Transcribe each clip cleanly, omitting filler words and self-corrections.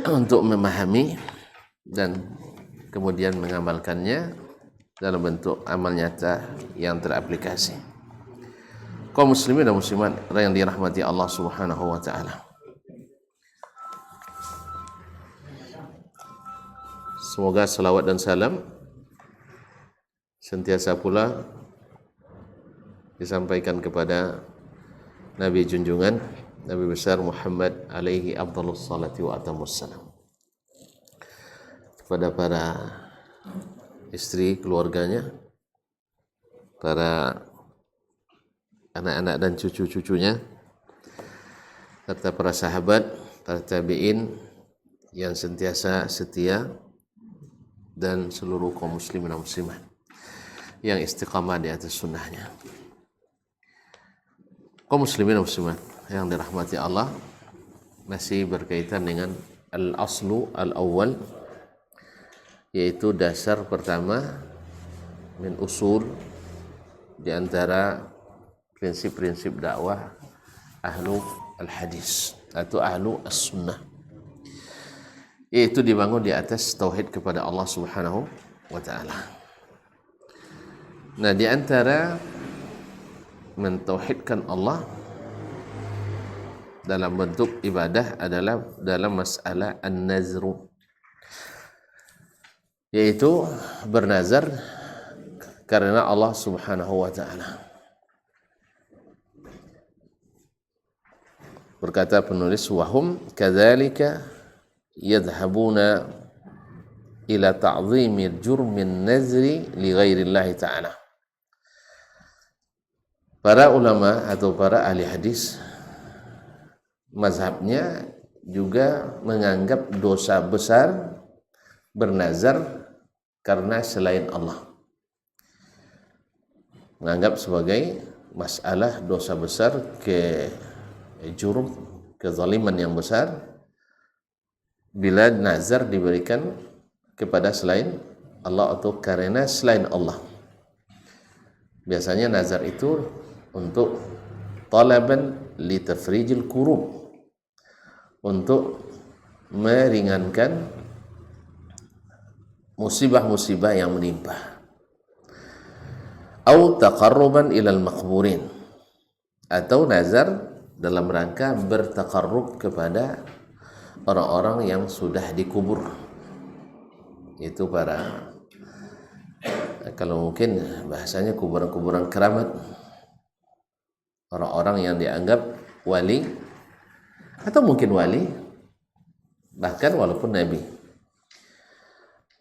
untuk memahami dan kemudian mengamalkannya dalam bentuk amal nyata yang teraplikasi. Kaum muslimin dan muslimat yang dirahmati Allah Subhanahu wa taala. Semoga salawat dan salam sentiasa pula disampaikan kepada Nabi junjungan Nabi besar Muhammad alaihi afdhalus salati wa atamus salam, kepada para istri, keluarganya, para anak-anak dan cucu-cucunya, serta para sahabat, para tabi'in yang sentiasa setia, dan seluruh kaum muslimin dan muslimat yang istiqamah di atas sunnahnya. Kaum muslimin dan muslimat yang dirahmati Allah, masih berkaitan dengan al-aslu al-awwal, yaitu dasar pertama min usul di antara prinsip-prinsip dakwah ahlu al-hadis atau ahlu as-sunnah, yaitu dibangun di atas tauhid kepada Allah Subhanahu wa taala. Nah, di antara mentauhidkan Allah dalam bentuk ibadah adalah dalam masalah an-nazru, yaitu bernazar karena Allah Subhanahu wa taala. Berkata penulis, wahum kadzalika yadhhabuna ila ta'zimi jurmin nazri li ghairillahi ta'ala. Para ulama atau para ahli hadis mazhabnya juga menganggap dosa besar bernazar karena selain Allah, menganggap sebagai masalah dosa besar, ke jurm, kezaliman yang besar bila nazar diberikan kepada selain Allah atau karena selain Allah. Biasanya nazar itu untuk talaban li tafrijil kurub, untuk meringankan musibah-musibah yang menimpa, atau taqarruban ilal maqburin, atau nazar dalam rangka bertaqarrub kepada orang-orang yang sudah dikubur. Itu para, kalau mungkin bahasanya, kuburan-kuburan keramat, orang-orang yang dianggap wali atau mungkin wali, bahkan walaupun nabi.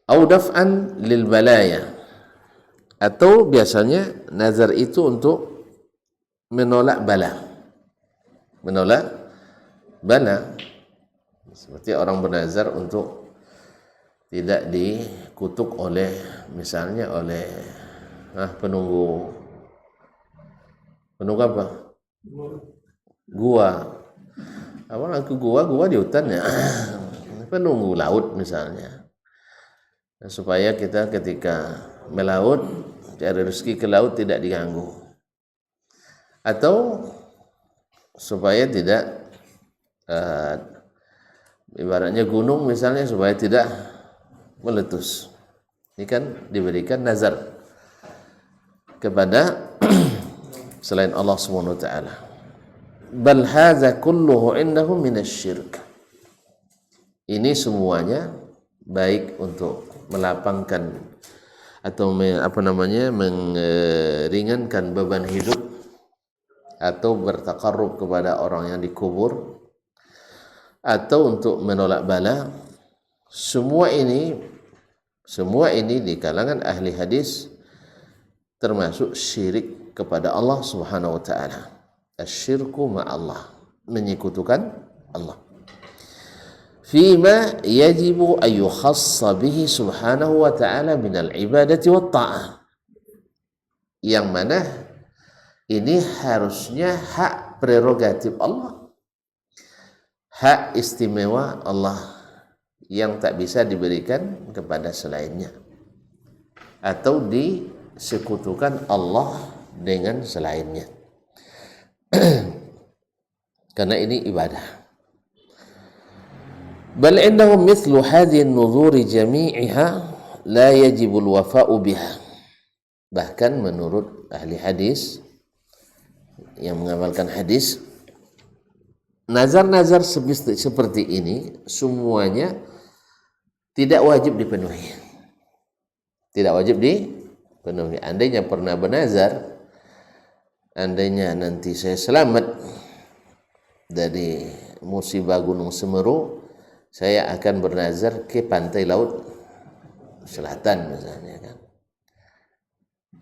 Au daf'an lil balaya, atau biasanya nazar itu untuk menolak bala. Menolak bala, seperti orang bernazar untuk tidak dikutuk oleh, misalnya oleh penunggu apa? Gua. Apa ke gua di hutan ya? Penunggu laut misalnya. Nah, supaya kita ketika melaut, cari rezeki ke laut tidak diganggu. Atau supaya tidak ibaratnya gunung misalnya, supaya tidak meletus. Ini kan diberikan nazar kepada selain Allah Subhanahu wa taala. Bal hadza kulluhu indahu minasyirk. Ini semuanya baik untuk melapangkan atau meringankan beban hidup, atau bertaqarrub kepada orang yang dikubur, atau untuk menolak bala. Semua ini di kalangan ahli hadis termasuk syirik kepada Allah Subhanahu wa taala. Asyirku ma'allah, menyekutukan Allah. Fima yajibu an yukhassa bihi subhanahu wa ta'ala minal ibadati wat ta'ah, yang mana ini harusnya hak prerogatif Allah, hak istimewa Allah yang tak bisa diberikan kepada selainnya, atau disekutukan Allah dengan selainnya. Karena ini ibadah. Bal indahum mithlu hadhihi an-nuzuri jami'iha la yajibul wafa'u biha. Bahkan menurut ahli hadis yang mengamalkan hadis, nazar-nazar seperti ini semuanya tidak wajib dipenuhi. Tidak wajib dipenuhi. Andainya pernah bernazar, andainya nanti saya selamat dari musibah Gunung Semeru, saya akan bernazar ke pantai laut selatan misalnya kan.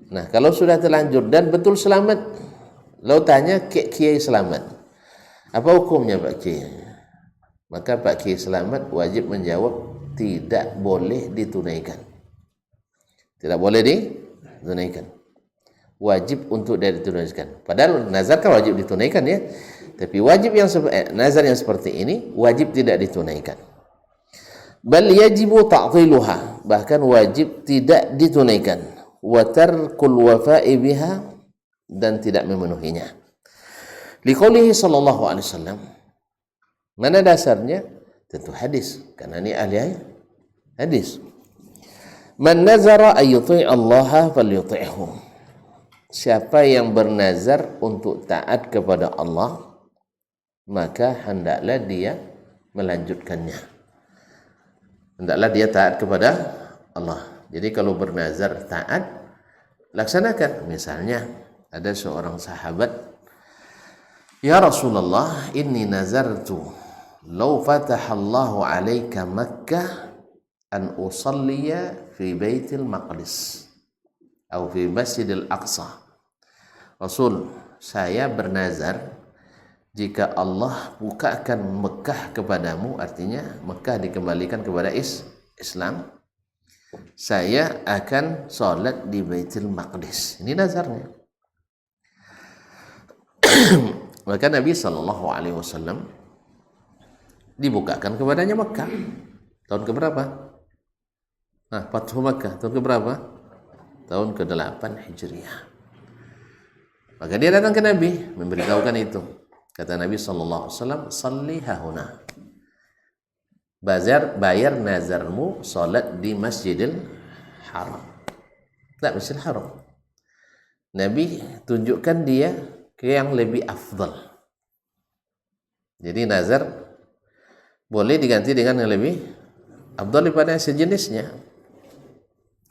Nah, kalau sudah terlanjur dan betul selamat, lalu tanya Kiai selamat, apa hukumnya Pak Kiai? Maka Pak Kiai selamat wajib menjawab tidak boleh ditunaikan. Tidak boleh ditunaikan. Wajib untuk ditunaikan. Padahal nazar kan wajib ditunaikan ya. Tapi wajib yang nazar yang seperti ini wajib tidak ditunaikan. Bal yajibu ta'tiluha, bahkan wajib tidak ditunaikan. Wa tarkul wafa'i biha, dan tidak memenuhinya. Liqaulihi sallallahu alaihi wasallam. Mana dasarnya? Tentu hadis, karena ini ahli hadis. Man nazara ay yuti' Allah falyuti'hu. Siapa yang bernazar untuk taat kepada Allah, maka hendaklah dia melanjutkannya. Hendaklah dia taat kepada Allah. Jadi kalau bernazar taat, laksanakan. Misalnya ada seorang sahabat, ya Rasulullah, inni nazartu law fatahallahu alaika Makkah an usalliya fi Baitil Maqdis atau fi Masjidil Aqsa. Rasul, saya bernazar jika Allah bukakan Mekah kepadamu, artinya Mekah dikembalikan kepada Islam, saya akan sholat di Baitul Maqdis. Ini nazarnya. Maka Nabi SAW dibukakan kepadanya Mekah. Tahun keberapa? Fathu Mekah tahun keberapa? Tahun ke-8 Hijriah. Maka dia datang ke Nabi memberitahukan itu. Kata Nabi SAW, salli hahuna. Bayar nazarmu salat di Masjidil Haram. Tak, Masjidil Haram. Nabi tunjukkan dia ke yang lebih afdal. Jadi nazar boleh diganti dengan yang lebih afdal daripada sejenisnya.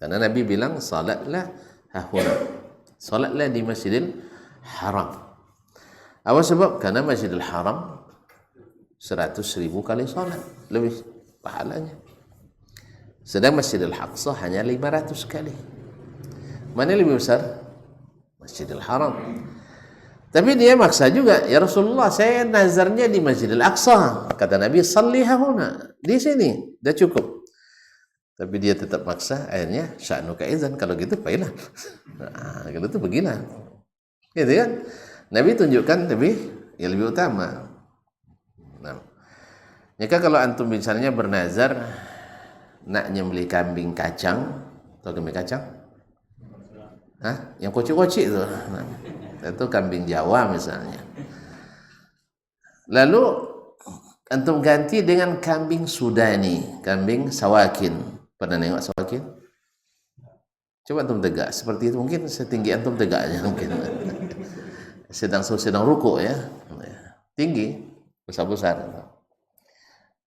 Karena Nabi bilang salatlah hahuna. Salatlah di Masjidil Haram. Apa sebab? Karena Masjidil Haram 100.000 kali salat lebih pahalanya. Sedang Masjidil Aqsa hanya 500 kali. Mana lebih besar? Masjidil Haram. Tapi dia maksa juga, ya Rasulullah, saya nazarnya di Masjidil Aqsa. Kata Nabi, salli hahuna, di sini, dah cukup. Tapi dia tetap maksa, akhirnya sya'nuka idzan, kalau gitu baiklah. Nah, kalau itu pergilah. Gitu kan? Nabi tunjukkan yang lebih utama. Nah, jika kalau antum misalnya bernazar nak nyembelih kambing kacang, atau kambing kacang? Yang kocik-kocik itu. Nah, itu kambing Jawa misalnya. Lalu antum ganti dengan kambing Sudani, kambing Sawakin. Pernah nengok Sawakin? Coba antum tegak seperti itu, mungkin setinggi antum tegaknya mungkin. sedang ruku ya, tinggi, besar-besar,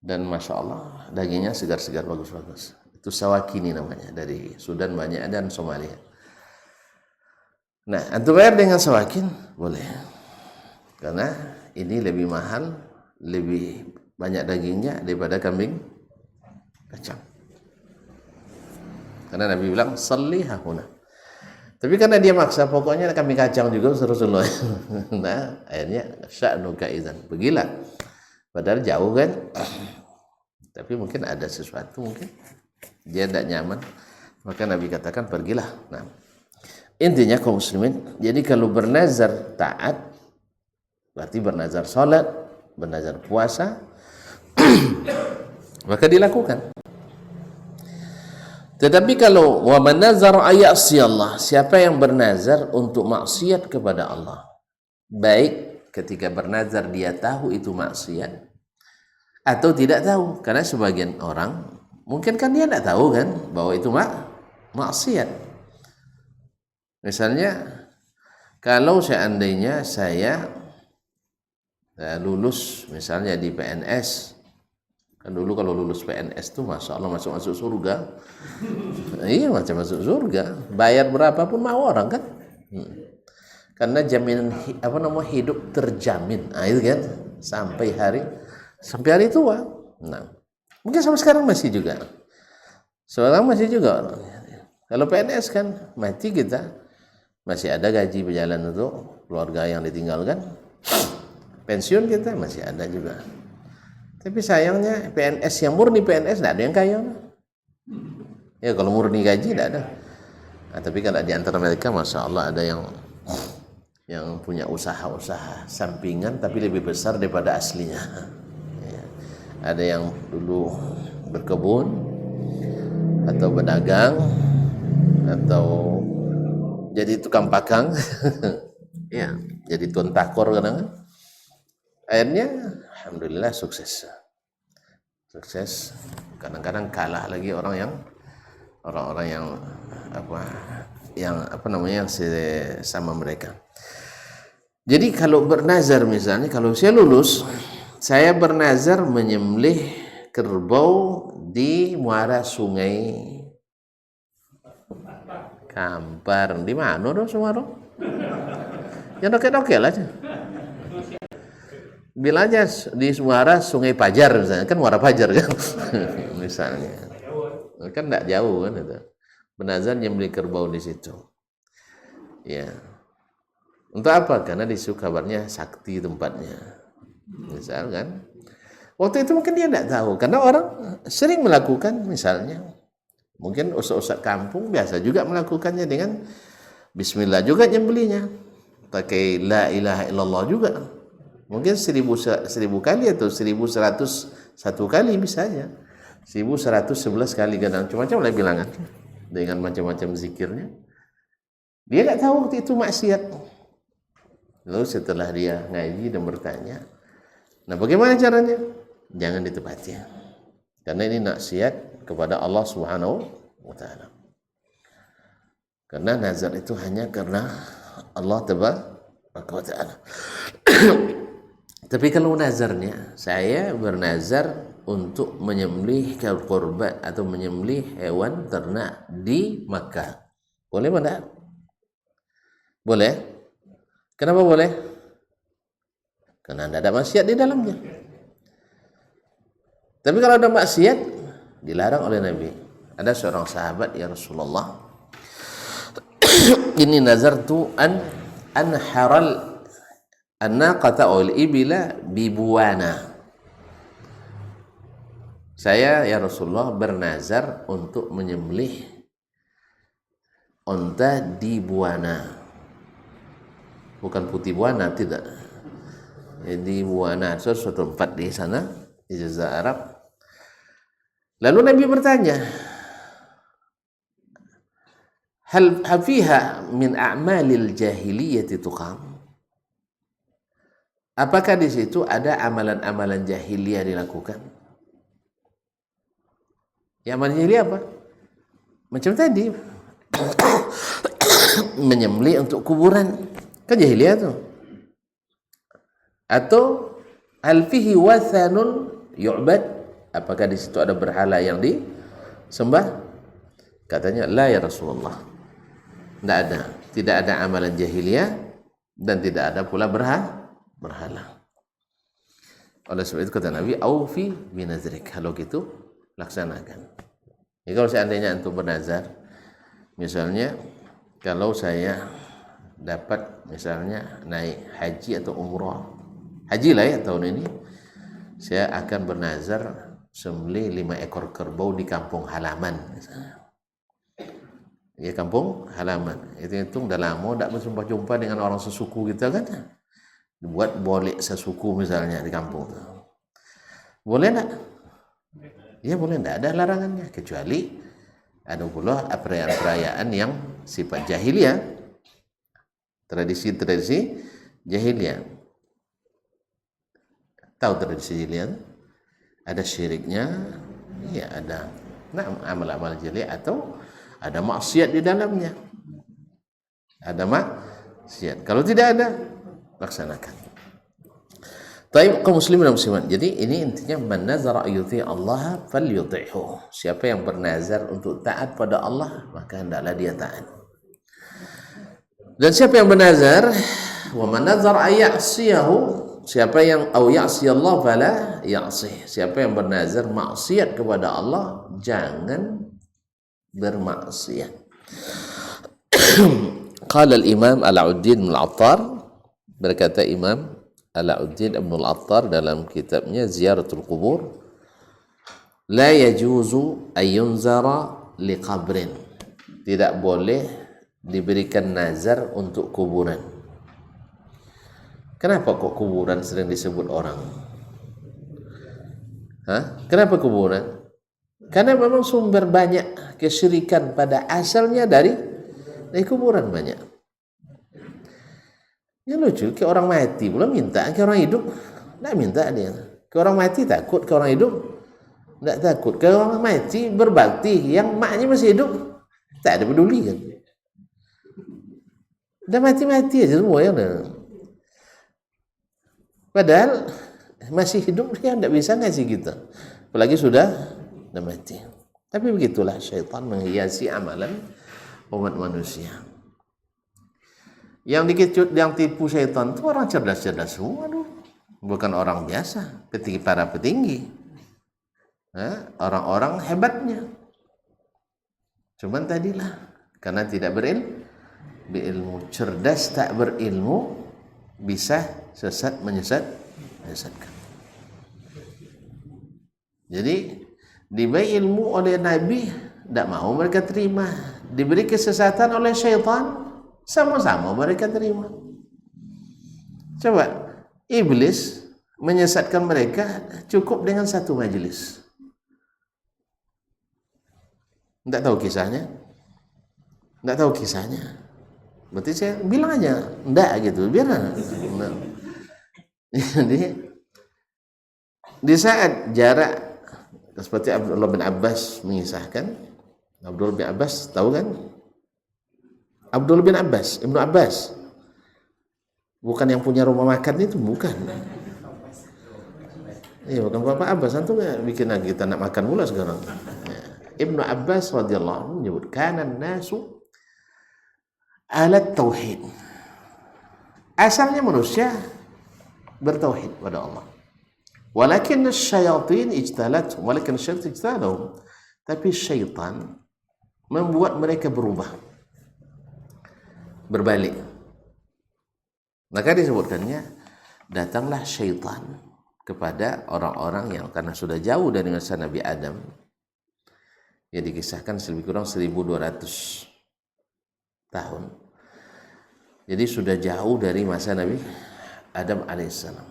dan masya Allah dagingnya segar-segar, bagus-bagus. Itu Sawakini namanya, dari Sudan banyak dan Somalia. Nah, antum bayar dengan Sawakin boleh, karena ini lebih mahal, lebih banyak dagingnya daripada kambing kacang. Karena Nabi bilang salli hahuna. Tapi karena dia maksa, pokoknya kambing kacang juga Rasulullah. Nah, akhirnya sya'nuka idzan, pergilah. Padahal jauh kan. Tapi mungkin ada sesuatu, mungkin dia tidak nyaman, maka Nabi katakan pergilah. Nah, intinya kaum muslimin, jadi kalau bernazar taat, berarti bernazar salat, bernazar puasa, maka dilakukan. Tetapi kalau wa man nazara ayasi Allah, siapa yang bernazar untuk maksiat kepada Allah, baik ketika bernazar dia tahu itu maksiat, atau tidak tahu. Karena sebagian orang mungkin kan dia tidak tahu kan bahwa itu maksiat. Misalnya kalau seandainya saya lulus misalnya di PNS, kan dulu kalau lulus PNS tuh masya Allah masuk surga. Iya, macam masuk surga, bayar berapapun mau orang kan. Karena jaminan hidup terjamin, itu kan sampai hari tua. Nah, mungkin sampai sekarang masih juga. Kalau PNS kan mati kita masih ada gaji berjalan untuk keluarga yang ditinggalkan. Pensiun kita masih ada juga. Tapi sayangnya PNS yang murni PNS tidak ada yang kaya. Ya kalau murni gaji tidak ada. Nah, tapi kalau di antara mereka masya Allah ada yang punya usaha-usaha sampingan tapi lebih besar daripada aslinya. Ya. Ada yang dulu berkebun atau berdagang atau jadi tukang pakang. Ya, jadi tuan takor kadang. Akhirnya alhamdulillah sukses. Kadang-kadang kalah lagi orang-orang yang sama mereka. Jadi kalau bernazar misalnya, kalau saya lulus, saya bernazar menyembelih kerbau di muara sungai Kampar. Di mana dong Sumarno? Yang doke-doke lah aja. Bila aja di muara sungai Pajar misalnya, kan muara Pajar kan. Misalnya. Kan tidak jauh kan itu. Bernazar menyembelih kerbau di situ. Ya. Untuk apa? Karena di situ kabarnya sakti tempatnya. Misal kan. Waktu itu mungkin dia tidak tahu. Karena orang sering melakukan misalnya. Mungkin ustaz-ustaz kampung biasa juga melakukannya dengan bismillah juga nyembelihnya. Pakai la ilaha illallah juga. Mungkin 1000 kali atau 1101 kali bisa aja. 1111 kali kadang macam-macam lah bilangan dengan macam-macam zikirnya. Dia tidak tahu waktu itu maksiat. Lalu setelah dia ngaji dan bertanya, nah bagaimana caranya? Jangan ditepati. Karena ini maksiat kepada Allah Subhanahu wa taala. Karena nazar itu hanya karena Allah Tabaraka wa taala. Tapi kalau nazarnya, saya bernazar untuk menyembelih kurban atau menyembelih hewan ternak di Makkah. Boleh mana? Boleh? Kenapa boleh? Karena tidak ada maksiat di dalamnya. Tapi kalau ada maksiat, dilarang oleh Nabi. Ada seorang sahabat, ya Rasulullah, ini nazartu an haral an-naqata wal ibila bibuana. Saya ya Rasulullah bernazar untuk menyembelih unta di Buana. Bukan Putih Buana, tidak. Di Buana, suatu tempat di sana di Jazirah Arab. Lalu Nabi bertanya, hal fiha min a'malil jahiliyati tuqam? Apakah di situ ada amalan-amalan jahiliyah dilakukan? Ya, amalan jahiliyah apa? Macam tadi menyembelih untuk kuburan, kan jahiliyah tuh. Atau alfihi wathanun yu'bad, apakah di situ ada berhala yang disembah? Katanya la ya Rasulullah. Tidak ada amalan jahiliyah dan tidak ada pula berhala. Oleh sebab itu kata Nabi, aufi binazrik, kalau gitu laksanakan. Ya, kalau seandainya antum bernazar, misalnya kalau saya dapat misalnya naik haji atau umrah, haji lah ya tahun ini, saya akan bernazar sembelih 5 ekor kerbau di kampung halaman misalnya. Ya, kampung halaman. Itu udah lama tidak berjumpa dengan orang sesuku kita kan. Dibuat boleh sesuku misalnya di kampung. Boleh enggak? Ya boleh, enggak ada larangannya, kecuali ada pula perayaan-perayaan yang sifat jahiliyah, tradisi-tradisi jahiliyah. Tahu tradisi jahiliyah? ada syiriknya, ya ada amal-amal jeli atau ada maksiat di dalamnya. Ada maksiat. Kalau tidak ada, laksanakan. Taib kaum muslimin dan muslimat. Jadi ini intinya man nazara yuti Allah falyuti'hu. Siapa yang bernazar untuk taat pada Allah, maka hendaklah dia taat. Dan siapa yang bernazar wa man nazara ayyasiyahu, siapa yang au ya'si Allah fala ya'sih. Siapa yang bernazar maksiat kepada Allah, jangan bermaksiat. Qala al-Imam Alauddin Al-Attar, berkata Imam Alauddin Ibn Al-Attar dalam kitabnya Ziyaratul Qubur, la yajuzu ayyunzara liqabrin, tidak boleh diberikan nazar untuk kuburan. Kenapa kok kuburan sering disebut orang? Kenapa kuburan? Karena memang sumber banyak kesyirikan pada asalnya dari kuburan banyak. Ya lucu, ke orang mati pula minta, ke orang hidup tidak minta dia. Ke orang mati takut, ke orang hidup tidak takut. Ke orang mati berbakti, yang maknya masih hidup tak ada peduli kan. Dah mati-mati aja semua ya. Padahal masih hidup dia tidak bisa ngasih kita. Apalagi sudah mati. Tapi begitulah syaitan menghiasi amalan umat manusia. Yang dikecut, yang tipu syaitan itu orang cerdas-cerdas semua, bukan orang biasa, para petinggi, orang-orang hebatnya. Cuman tadilah, karena tidak berilmu, cerdas tak berilmu, bisa sesat menyesatkan. Jadi diberi ilmu oleh Nabi, tidak mau mereka terima. Diberi kesesatan oleh syaitan, sama-sama mereka terima. Coba iblis menyesatkan mereka cukup dengan satu majelis. Tidak tahu kisahnya? Tidak tahu kisahnya. Berarti saya bilang aja, tidak gitu, biar. Jadi di saat jarak, seperti Abdullah bin Abbas mengisahkan, Abdullah bin Abbas tahu kan? Abdullah bin Abbas, Ibnu Abbas, bukan yang punya rumah makan itu, bukan. Iya, bukan Bapak Abbas, antum bikin lagi kita nak makan mula sekarang. Ibnu Abbas radhiyallahu anhu menyebut, kana nasu alat tauhid. Asalnya manusia bertauhid pada Allah. Walakin asyayatin ijtalathum, walakin syaitan ijtalahum. Tapi syaitan membuat mereka berubah, berbalik. Maka disebutkannya, datanglah syaitan kepada orang-orang yang karena sudah jauh dari masa Nabi Adam. Ya dikisahkan lebih kurang 1200 tahun. Jadi sudah jauh dari masa Nabi Adam alaihissalam.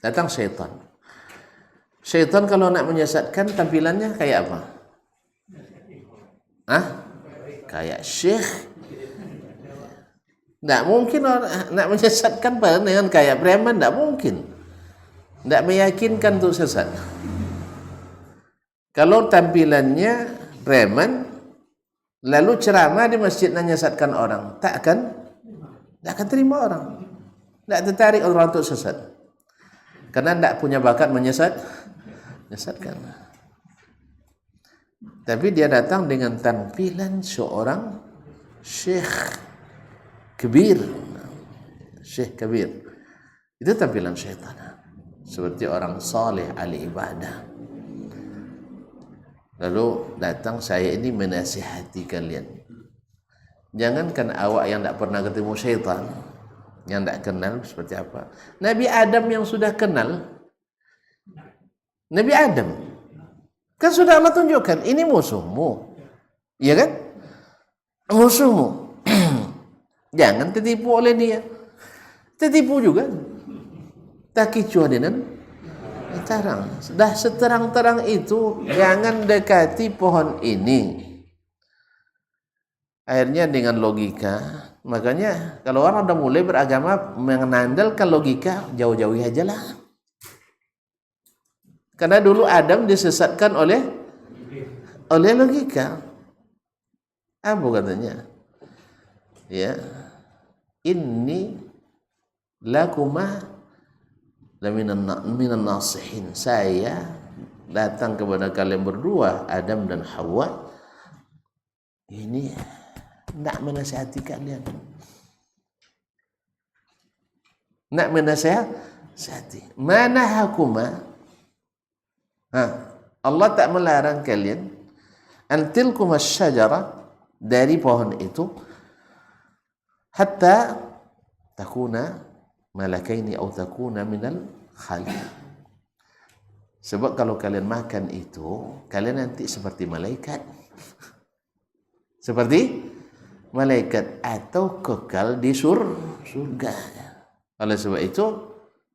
Datang syaitan. Syaitan kalau nak menyesatkan tampilannya kayak apa? Kayak syekh. Tidak mungkin orang nak menyesatkan dengan kayak preman, tidak mungkin. Tidak meyakinkan untuk sesat. Kalau tampilannya preman, lalu ceramah di masjid menyesatkan orang, tak akan terima orang. Tidak tertarik orang untuk sesat. Karena tidak punya bakat menyesatkan. Tapi dia datang dengan tampilan seorang syekh kabir, syekh kabir. Itu tampilan syaitan. Seperti orang saleh ahli ibadah. Lalu datang, saya ini menasihati kalian. Jangankan awak yang tidak pernah ketemu syaitan, yang tidak kenal seperti apa. Nabi Adam yang sudah kenal, Nabi Adam kan sudah Allah tunjukkan, ini musuhmu, iya kan? Musuhmu. Jangan tertipu oleh dia. Tertipu juga. Tak kicuah dengan terang. Sudah seterang-terang itu, jangan dekati pohon ini. Akhirnya dengan logika, makanya kalau orang udah mulai beragama mengandalkan logika, jauh-jauhi aja lah. Karena dulu Adam disesatkan oleh logika. Apa katanya? Ya, inni lakuma minan nasihin. Saya datang kepada kalian berdua, Adam dan Hawa, ini nak menasihati kalian. Nak menasihati. Mana hakuma? Allah tak melarang kalian antilkum asy-syajara, dari pohon itu, hatta takuna malakaini atau takuna minal khalid. Sebab kalau kalian makan itu, kalian nanti seperti malaikat. Seperti malaikat atau kekal di surga. Oleh sebab itu,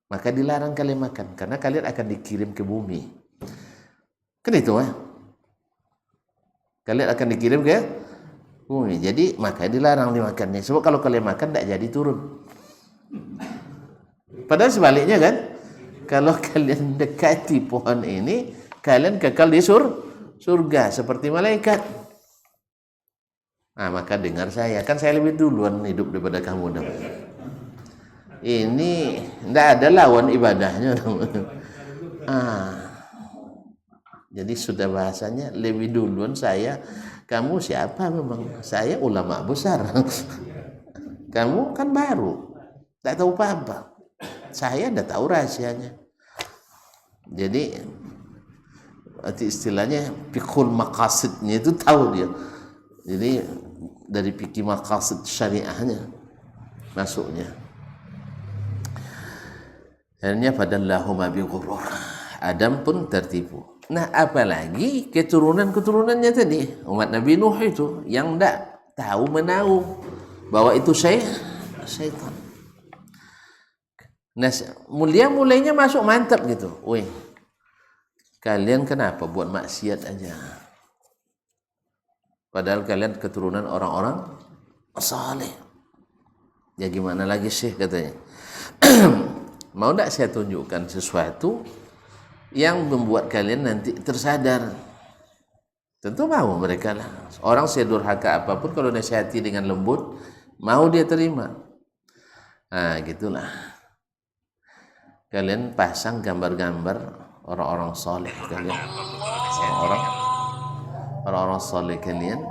maka dilarang kalian makan karena kalian akan dikirim ke bumi. Kan itu kalian akan dikirim ke bumi. Jadi maka dilarang dimakannya. Sebab kalau kalian makan tidak jadi turun. Padahal sebaliknya kan, kalau kalian dekati pohon ini, kalian kekal di surga seperti malaikat. Nah, maka dengar saya, kan saya lebih duluan hidup daripada kamu. Ini tidak ada lawan ibadahnya. Jadi sudah bahasanya lebih duluan saya. Kamu siapa memang? Saya ulama besar. Kamu kan baru, tak tahu apa-apa. Saya dah tahu rahasianya. Jadi istilahnya fikul maqasidnya itu tahu dia. Jadi dari fikih maqasid syariahnya masuknya. Akhirnya fadallahuma bi ghurur. Adam pun tertipu. Nah, apalagi keturunan-keturunannya tadi, umat Nabi Nuh itu yang tidak tahu menahu bahwa itu syaitan. Nah, mulainya masuk mantap gitu. Wih, kalian kenapa buat maksiat aja? Padahal kalian keturunan orang-orang saleh. Ya gimana lagi sih katanya? Mau tidak saya tunjukkan sesuatu yang membuat kalian nanti tersadar? Tentu mau mereka lah. Orang sedurhaka apapun kalau nasihati dengan lembut, mau dia terima. Nah, gitulah. Kalian pasang gambar-gambar orang-orang soleh kalian. Orang-orang soleh kalian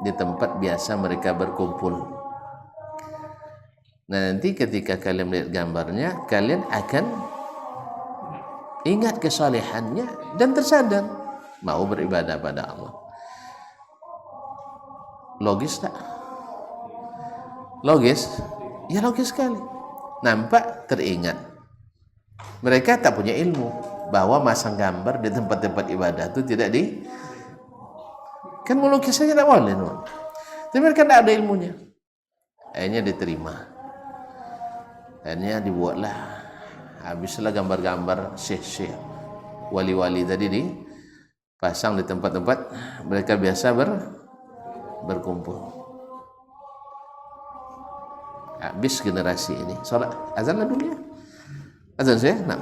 di tempat biasa mereka berkumpul. Nah, nanti ketika kalian melihat gambarnya, kalian akan ingat kesalehannya dan tersadar mau beribadah pada Allah. Logis tak? Logis? Ya logis sekali. Nampak teringat. Mereka tak punya ilmu bahwa masang gambar di tempat-tempat ibadah itu tidak kan melukis saja tak boleh. Tapi mereka tak ada ilmunya. Akhirnya diterima. Akhirnya dibuatlah. Habislah gambar-gambar syekh-syekh, wali-wali tadi dipasang di tempat-tempat mereka biasa berkumpul. Habis generasi ini. Salat azan lah dulu ya. Azan saya, nah.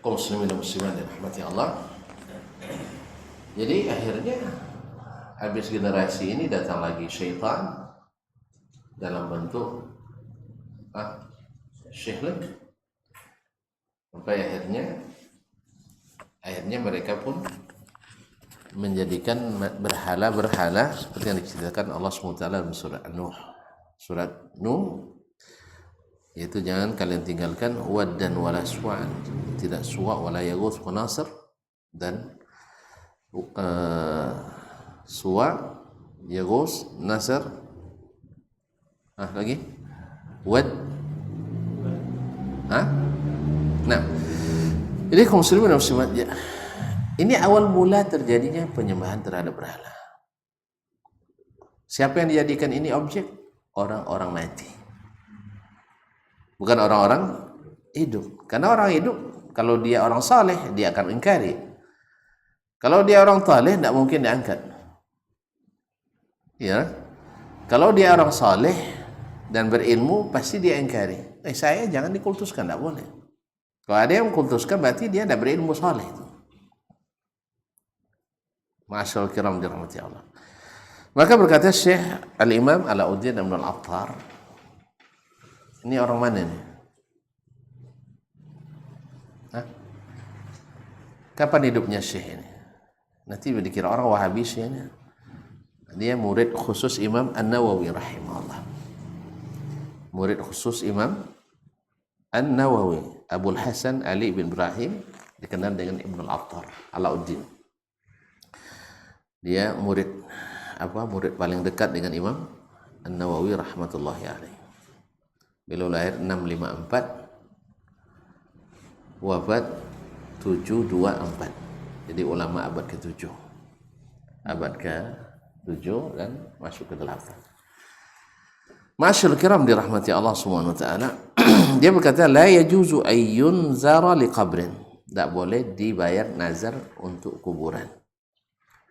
kaum muslimin dan muslimat yang dirahmati Allah. Jadi akhirnya habis generasi ini datang lagi syaitan dalam bentuk syekh lagi. Sampai akhirnya mereka pun menjadikan berhala-berhala seperti yang diceritakan Allah SWT dalam surat Nuh. Surat Nuh yaitu jangan kalian tinggalkan wad dan wala su'an, tidak suwa wala yaghus wa nasr, dan suwa, yaghus, nasr, lagi wad. Nah, jadi kaum muslimin dan muslimat, ya, ini awal mula terjadinya penyembahan terhadap berhala. Siapa yang dijadikan ini objek? Orang-orang mati, bukan orang-orang hidup. Karena orang hidup, kalau dia orang saleh, dia akan ingkari. Kalau dia orang saleh, tidak mungkin diangkat. Ya, kalau dia orang saleh dan berilmu, pasti dia ingkari. Saya jangan dikultuskan, tidak boleh. Kalau ada yang mengkultuskan, berarti dia tidak berilmu saleh. Ma'asyarul kiram dirahmati Allah. Maka berkata Syekh Al-Imam Alauddin Ibn Al-Attar, ini orang mana nih? Kapan hidupnya Syekh ini? Nanti dikira orang Wahabi Syekh ini. Dia murid khusus Imam An-Nawawi rahimahullah. Murid khusus Imam An-Nawawi, Abul Hasan Ali bin Ibrahim, dikenal dengan Ibn Al-Attar Alauddin. Dia murid paling dekat dengan Imam An-Nawawi rahmatullahi alaihi. Beliau lahir 654, wafat 724. Jadi ulama abad ke-7. Abad ke-7 dan masuk ke-8. Ma'asyarul kiram dirahmati Allah Subhanahu wa taala. Dia berkata la yajuzu ayyun zara liqabrin. Tak boleh dibayar nazar untuk kuburan.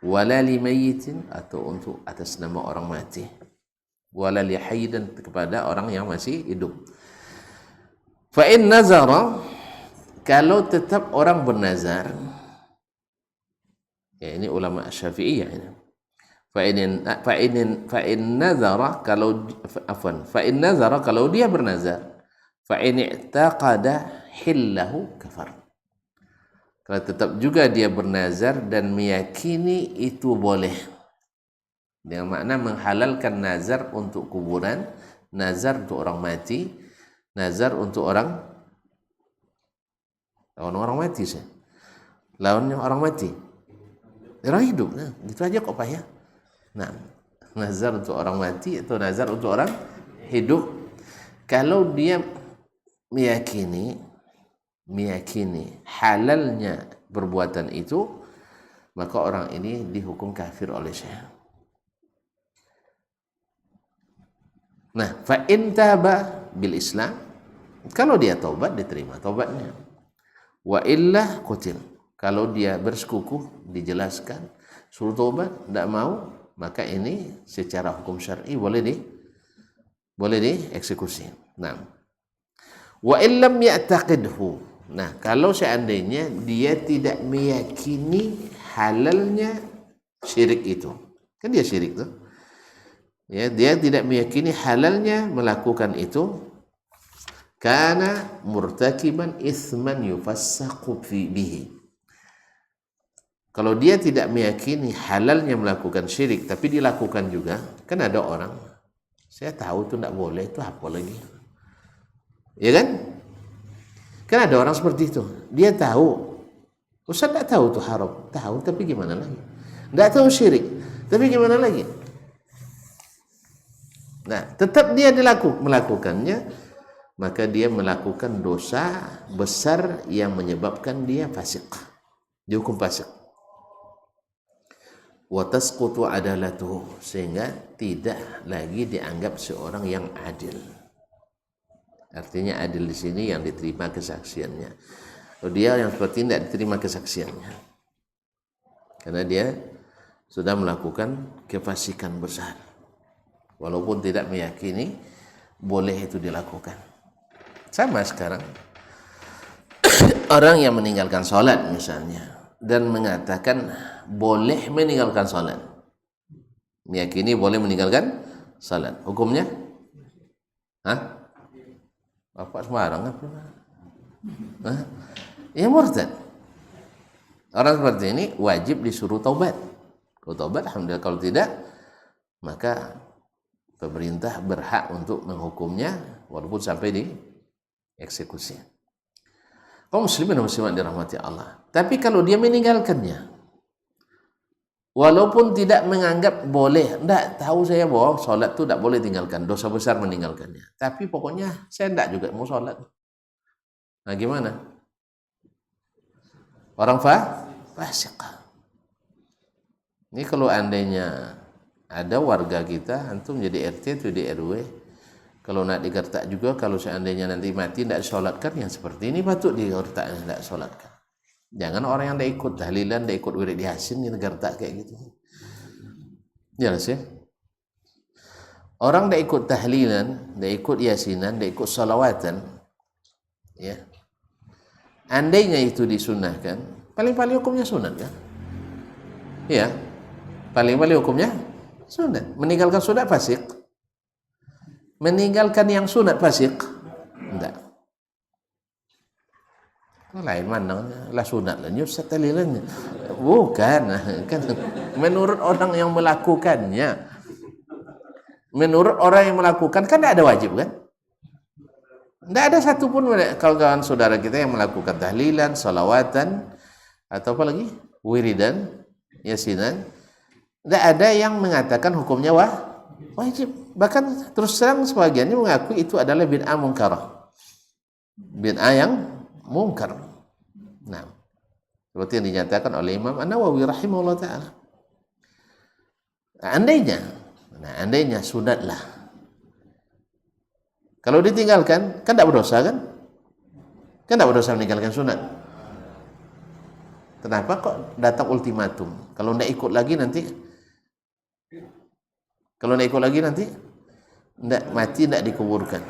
Wala li mayyitin, atau untuk atas nama orang mati. Wala li hayyin, kepada orang yang masih hidup. Fa in nazara, kalau tetap orang bernazar, ya ini ulama Syafi'iyah ini. Fa in nazara, kalau dia bernazar, fa in i'taqada hillahu kafar. Kalau tetap juga dia bernazar dan meyakini itu boleh, dengan makna menghalalkan nazar untuk kuburan, nazar untuk orang mati, nazar untuk orang mati sih. Lawannya orang mati, orang hidup. Nah, itu aja kok payah. Nah, nazar untuk orang mati atau nazar untuk orang hidup, kalau dia meyakini halalnya perbuatan itu, maka orang ini dihukum kafir oleh Syekh. Nah, fa in taba bil Islam, kalau dia taubat diterima taubatnya. Wa illa qutil, kalau dia bersekukuh dijelaskan, suruh taubat tidak mau, maka ini secara hukum syar'i boleh dieksekusi. Nah, wa illam ya'taqidhu. Nah, kalau seandainya dia tidak meyakini halalnya syirik itu, kan dia syirik tuh. Ya, dia tidak meyakini halalnya melakukan itu, kana murtakiban itsman yufassaqu bihi. Kalau dia tidak meyakini halalnya melakukan syirik tapi dilakukan juga, kan ada orang, saya tahu itu tidak boleh, itu apa lagi? Ya kan? Kan ada orang seperti itu. Dia tahu, Ustaz tidak tahu itu haram. Tahu, tapi gimana lagi? Tidak tahu syirik, tapi gimana lagi? Nah, tetap dia melakukannya, maka dia melakukan dosa besar yang menyebabkan dia fasik. Dihukum fasik. Wa tasqutu adalatuhu, sehingga tidak lagi dianggap seorang yang adil. Artinya adil di sini yang diterima kesaksiannya. Kalau dia yang seperti ini tidak diterima kesaksiannya, karena dia sudah melakukan kefasikan besar, walaupun tidak meyakini boleh itu dilakukan. Sama sekarang orang yang meninggalkan sholat misalnya dan mengatakan boleh meninggalkan sholat, meyakini boleh meninggalkan sholat, hukumnya? Hah? Bapak sembarang apa? Hah? Ya murtad. Orang seperti ini wajib disuruh taubat. Kalau taubat, alhamdulillah. Kalau tidak, maka pemerintah berhak untuk menghukumnya walaupun sampai di eksekusi. Kaum muslimin dan muslimat dirahmati Allah. Tapi kalau dia meninggalkannya, walaupun tidak menganggap boleh, tidak tahu saya bahwa sholat itu tidak boleh tinggalkan, dosa besar meninggalkannya. Tapi pokoknya saya tidak juga mau sholat. Nah gimana? Orang fasik. Ini kalau andainya ada warga kita, antum jadi RT atau di RW, kalau nak digertak juga, kalau seandainya nanti mati tidak disolatkan, yang seperti ini patut digertak, tidak disolatkan. Jangan orang yang tidak ikut tahlilan, tidak ikut wirid yasin, digertak kayak gitu. Jelas ya? Orang tidak ikut tahlilan, tidak ikut yasinan, tidak ikut salawatan, ya. Andainya itu disunahkan, paling-paling hukumnya sunat kan? Ya, paling-paling hukumnya sunat. Meninggalkan sunat fasik. Meninggalkan yang sunat fasik, enggak. Lain mana lah sunat lah nyusat tahlilannya. Bukan, kan menurut orang yang melakukannya. Menurut orang yang melakukan kan tidak ada wajib kan? Tidak ada satupun kawan-kawan saudara kita yang melakukan tahlilan, salawatan, atau apa lagi? Wiridan, yasinan. Tidak ada yang mengatakan hukumnya wajib. Bahkan terus terang sebagiannya mengaku itu adalah bid'ah munkarah. Bid'ah yang munkar. Nah, seperti yang dinyatakan oleh Imam An-Nawawi rahimahullah ta'ala. Andainya sunatlah. Kalau ditinggalkan, kan tidak berdosa kan? Kan tidak berdosa meninggalkan sunat. Kenapa kok datang ultimatum? Kalau tidak ikut lagi nanti, mati tidak dikuburkan,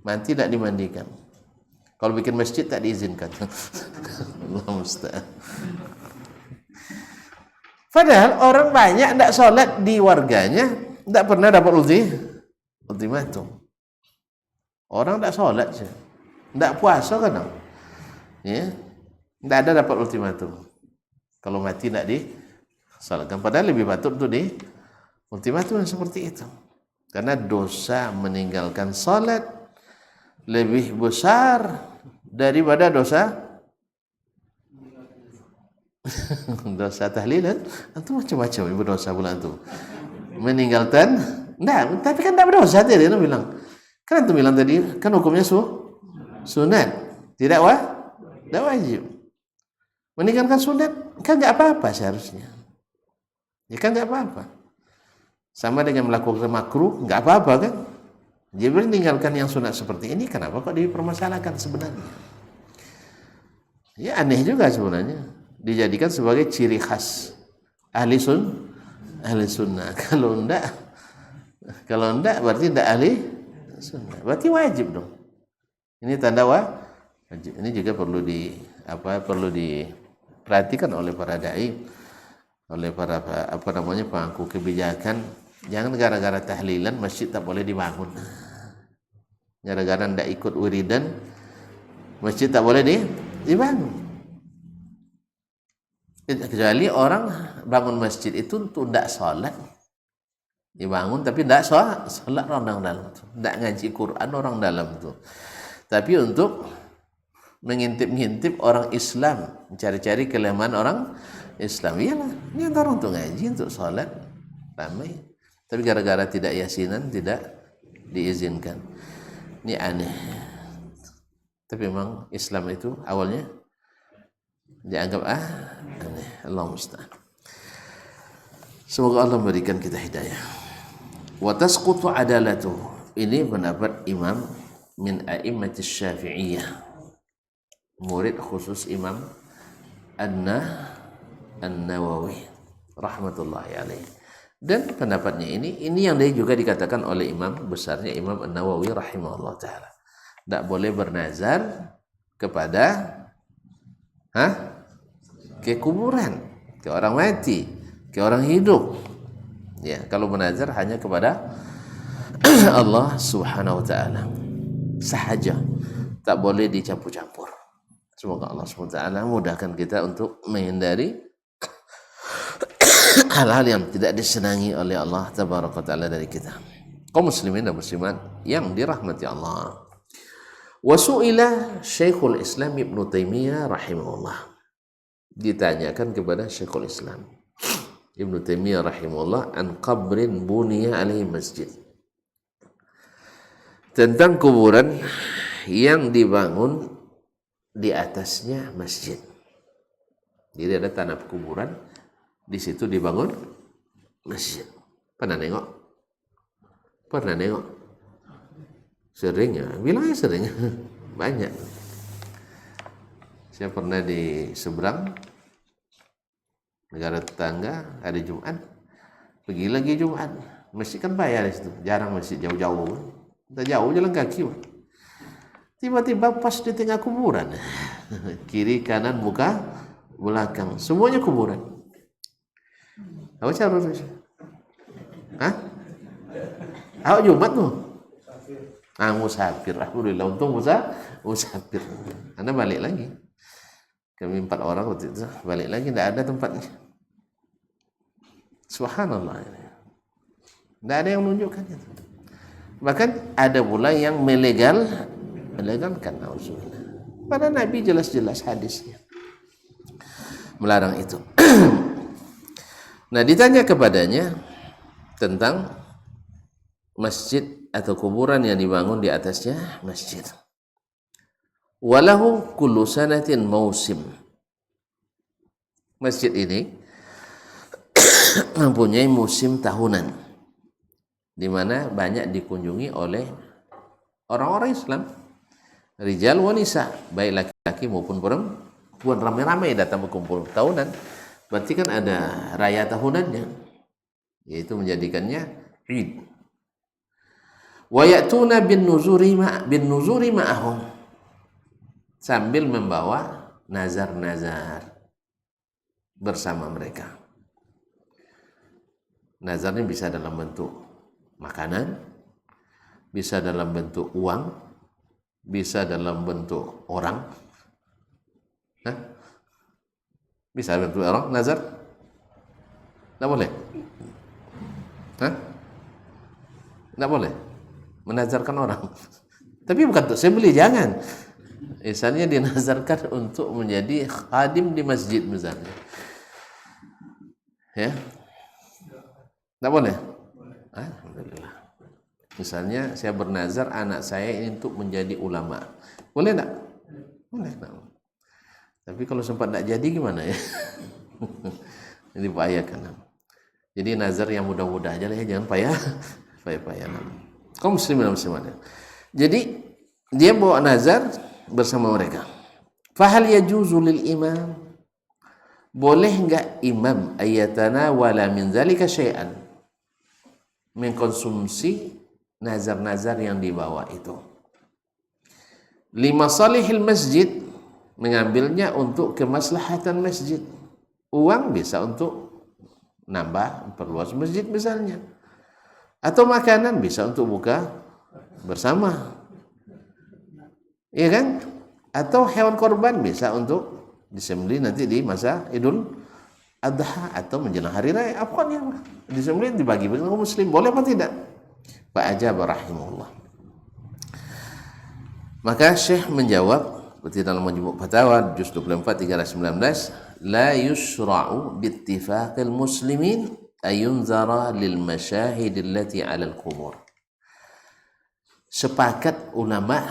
mati tidak dimandikan. Kalau bikin masjid tak diizinkan. Allah musta'an. Padahal orang banyak tidak sholat di warganya, tidak pernah dapat ultimatum. Orang tidak sholat, tidak puasa kan? Ya, tidak ada dapat ultimatum. Kalau mati tidak disalatkan. Padahal lebih patut untuk di ultimatum yang seperti itu. Karena dosa meninggalkan sholat lebih besar daripada dosa tahlilan. Antum macam-macam berdosa pula antum. Meninggalkan, tapi kan tidak berdosa tadi dia bilang. Kan antum bilang tadi, kan hukumnya sunat, tidak wajib. Meninggalkan sunat kan enggak apa-apa seharusnya. Ya kan enggak apa-apa. Sama dengan melakukan makruh, enggak apa-apa kan? Dia meninggalkan yang sunat seperti ini, kenapa kok dipermasalahkan sebenarnya? Ya aneh juga sebenarnya. Dijadikan sebagai ciri khas ahli sunnah. Kalau enggak berarti tidak ahli sunnah. Berarti wajib dong. Ini tanda wajib. Ini juga perlu diperhatikan oleh para dai, oleh para pemangku kebijakan. Jangan gara-gara tahlilan masjid tak boleh dibangun. Gara-gara tidak ikut wiridan masjid tak boleh dibangun. Kecuali orang bangun masjid itu untuk tidak sholat, dibangun tapi tidak sholat orang dalam itu, tidak ngaji Quran orang dalam itu, tapi untuk mengintip-ngintip orang Islam, mencari-cari kelemahan orang Islam. Iyalah, ini antara untuk ngaji, untuk sholat ramai, tapi gara-gara tidak yasinan tidak diizinkan. Ini aneh. Tapi memang Islam itu awalnya dianggap aneh. Allah musta'an. Semoga Allah memberikan kita hidayah. Wa tasqutu adalatu. Ini pendapat Imam min a'immatis Syafi'iyah, murid khusus Imam An-Nawawi rahmatullahi alaih. Dan pendapatnya ini yang dia juga dikatakan oleh imam besarnya Imam An-Nawawi rahimahullah ta'ala. Tidak boleh bernazar kepada Hah? Ke kuburan, ke orang mati, ke orang hidup. Ya, kalau menazar hanya kepada Allah Subhanahu wa taala sahaja. Tak boleh dicampur-campur. Semoga Allah Subhanahu wa taala mudahkan kita untuk menghindari hal-hal yang tidak disenangi oleh Allah tabaraka taala dari kita. Kaum muslimin dan muslimat yang dirahmati Allah. Wa su'ila Syekhul Islam Ibnu Taimiyah rahimahullah. Ditanyakan kepada Syekhul Islam Ibnu Taimiyah rahimahullah an qabrin buniya alaihi masjid. Tentang kuburan yang dibangun di atasnya masjid. Jadi ada tanah kuburan, di situ dibangun masjid. Pernah nengok? Pernah nengok? Sering ya? Bilang ya sering. Banyak. Saya pernah di seberang negara tetangga ada Jumat, pergi lagi Jumat. Masjid kan bayar di situ. Jarang masjid jauh-jauh. Kita jauh jalan kaki. Tiba-tiba pas di tengah kuburan. Kiri, kanan, muka, belakang. Semuanya kuburan. Apa cara itu? Hah? Awak Jumat tuh? Musafir. Alhamdulillah. Untung musafir. Anda balik lagi. Kami 4 orang waktu itu. Balik lagi. Tidak ada tempatnya. Subhanallah. Tidak ada yang menunjukkan itu. Bahkan ada pula yang melegalkan. Pada Nabi jelas-jelas hadisnya melarang itu. Nah, ditanya kepadanya tentang masjid atau kuburan yang dibangun di atasnya masjid. Walahu kullu sanatin mausim. Masjid ini mempunyai musim tahunan, di mana banyak dikunjungi oleh orang-orang Islam, rijal wa nisa, baik laki-laki maupun perempuan, ramai-ramai datang berkumpul tahunan. Berarti kan ada raya tahunannya, yaitu menjadikannya Id. Wa ya'tuna bin nuzuri ma'ahum, sambil membawa nazar-nazar bersama mereka. Nazarnya bisa dalam bentuk makanan, bisa dalam bentuk uang, bisa dalam bentuk orang. Hah? Bisa dalam bentuk orang, nazar? Tidak boleh? Hah? Tidak boleh? Menazarkan orang. Tapi bukan untuk sembelih, jangan. Misalnya dinazarkan untuk menjadi khadim di masjid misalnya. Ya? Tidak boleh? Alhamdulillah. Misalnya saya bernazar anak saya ini untuk menjadi ulama. Boleh tak? Boleh. Tapi kalau sempat tidak jadi gimana ya? Ini bahaya kan. Jadi nazar yang mudah-mudah aja lah ya, jangan payah. Kaum muslimin dan muslimat. Jadi dia bawa nazar bersama mereka. Fahal yajuzu lil imam? Boleh enggak imam ayatana wala min zalika syai'an? Mengkonsumsi nazar-nazar yang dibawa itu. Lima salihil masjid, mengambilnya untuk kemaslahatan masjid. Uang bisa untuk nambah, perluas masjid misalnya. Atau makanan bisa untuk buka bersama. Iya kan? Atau hewan korban bisa untuk disembelih nanti di masa Idul Adha atau menjelang hari raya. Apa yang disembelih dibagi bagi kaum muslim, boleh apa tidak? Pak Ajab rahimahullah. Maka Syekh menjawab seperti dalam Majmu' Fatawa juz 24 319, la yusra'u bittifaqil muslimin ayunzara lil masyahid allati 'ala al-qubur. Sepakat ulama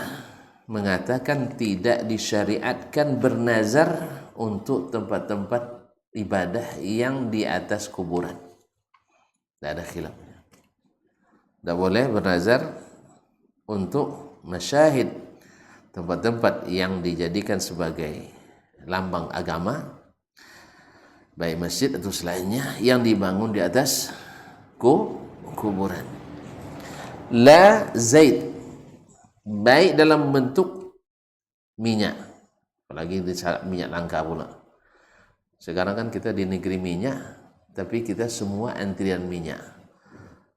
mengatakan tidak disyariatkan bernazar untuk tempat-tempat ibadah yang di atas kuburan. Tidak ada khilaf. Tidak boleh bernazar untuk masyahid, tempat-tempat yang dijadikan sebagai lambang agama, baik masjid atau selainnya yang dibangun di atas kuburan. La zaid, baik dalam bentuk minyak, apalagi di minyak langka pula. Sekarang kan kita di negeri minyak, tapi kita semua antrian minyak.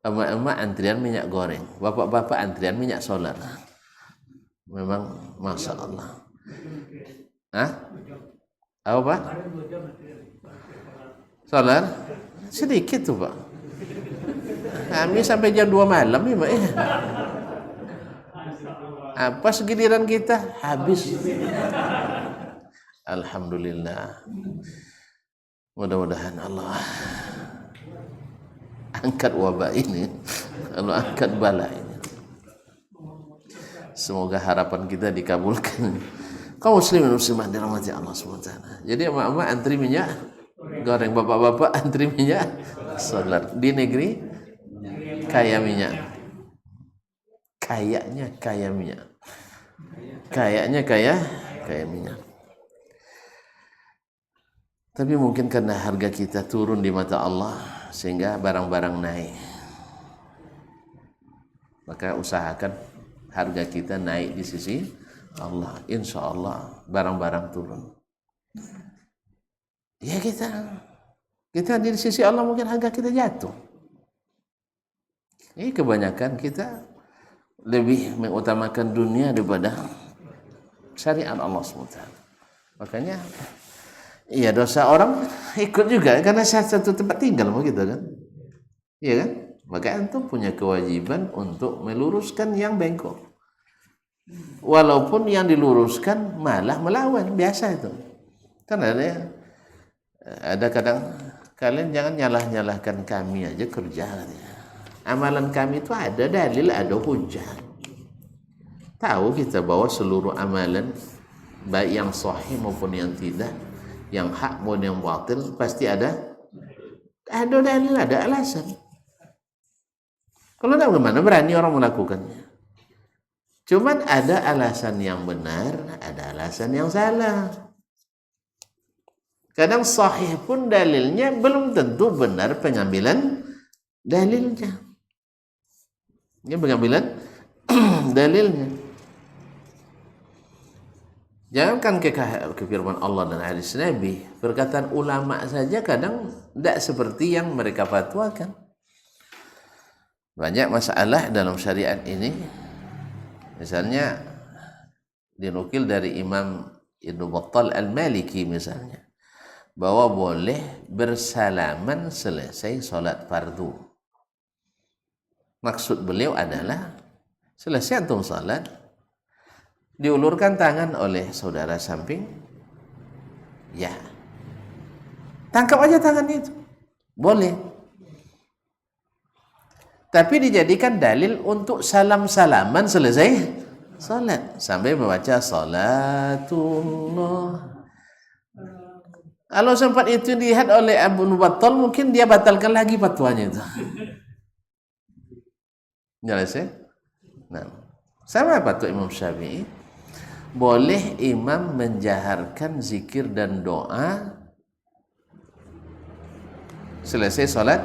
Emak-emak antrian minyak goreng, bapak-bapak antrian minyak solar. Memang masya Allah. Hah? Apa Pak? Solar? Sedikit tuh Pak. Kami sampai jam 2 malam ya Pak. Apa segiliran kita habis. Alhamdulillah. Mudah-mudahan Allah angkat wabah ini, Allah angkat bala ini. Semoga harapan kita dikabulkan. Kaum muslimin muslimat dirahmati Allah SWT. Jadi emak-emak antri minyak goreng, bapak-bapak antri minyak solar. Di negeri kaya minyak. Kayaknya kaya minyak. Kayaknya kaya minyak. Tapi mungkin karena harga kita turun di mata Allah sehingga barang-barang naik. Maka usahakan harga kita naik di sisi Allah. Insya Allah barang-barang turun. Ya kita di sisi Allah mungkin harga kita jatuh. Ini kebanyakan kita lebih mengutamakan dunia daripada syariat Allah SWT. Makanya iya dosa orang ikut juga karena satu tempat tinggal begitu kan. Iya kan? Maka antum punya kewajiban untuk meluruskan yang bengkok. Walaupun yang diluruskan malah melawan, biasa itu. Karena ada kadang kalian jangan nyalah-nyalahkan kami aja kerja. Amalan kami itu ada dalil, ada hujah. Tahu kita bahwa seluruh amalan baik yang sahih maupun yang tidak, yang hak maupun yang batil pasti ada dalil, ada alasan. Kalau tidak bagaimana berani orang melakukannya. Cuman ada alasan yang benar, ada alasan yang salah. Kadang sahih pun dalilnya belum tentu benar pengambilan dalilnya. Ini pengambilan dalilnya. Jangankan ke firman Allah dan hadis Nabi, perkataan ulama saja kadang tidak seperti yang mereka fatwakan. Banyak masalah dalam syariat ini. Misalnya dinukil dari Imam Ibnu Battal Al-Maliki misalnya, bahwa boleh bersalaman selesai sholat fardu. Maksud beliau adalah selesai antum sholat, diulurkan tangan oleh saudara samping, ya tangkap aja tangan itu, boleh. Tapi dijadikan dalil untuk salam-salaman selesai salat sampai membaca salatullah. Kalau sempat itu dilihat oleh Abu Battal, mungkin dia batalkan lagi fatwanya itu. Jelas ya? Nah, sama fatwa Imam Syafi'i, boleh imam menjaharkan zikir dan doa selesai salat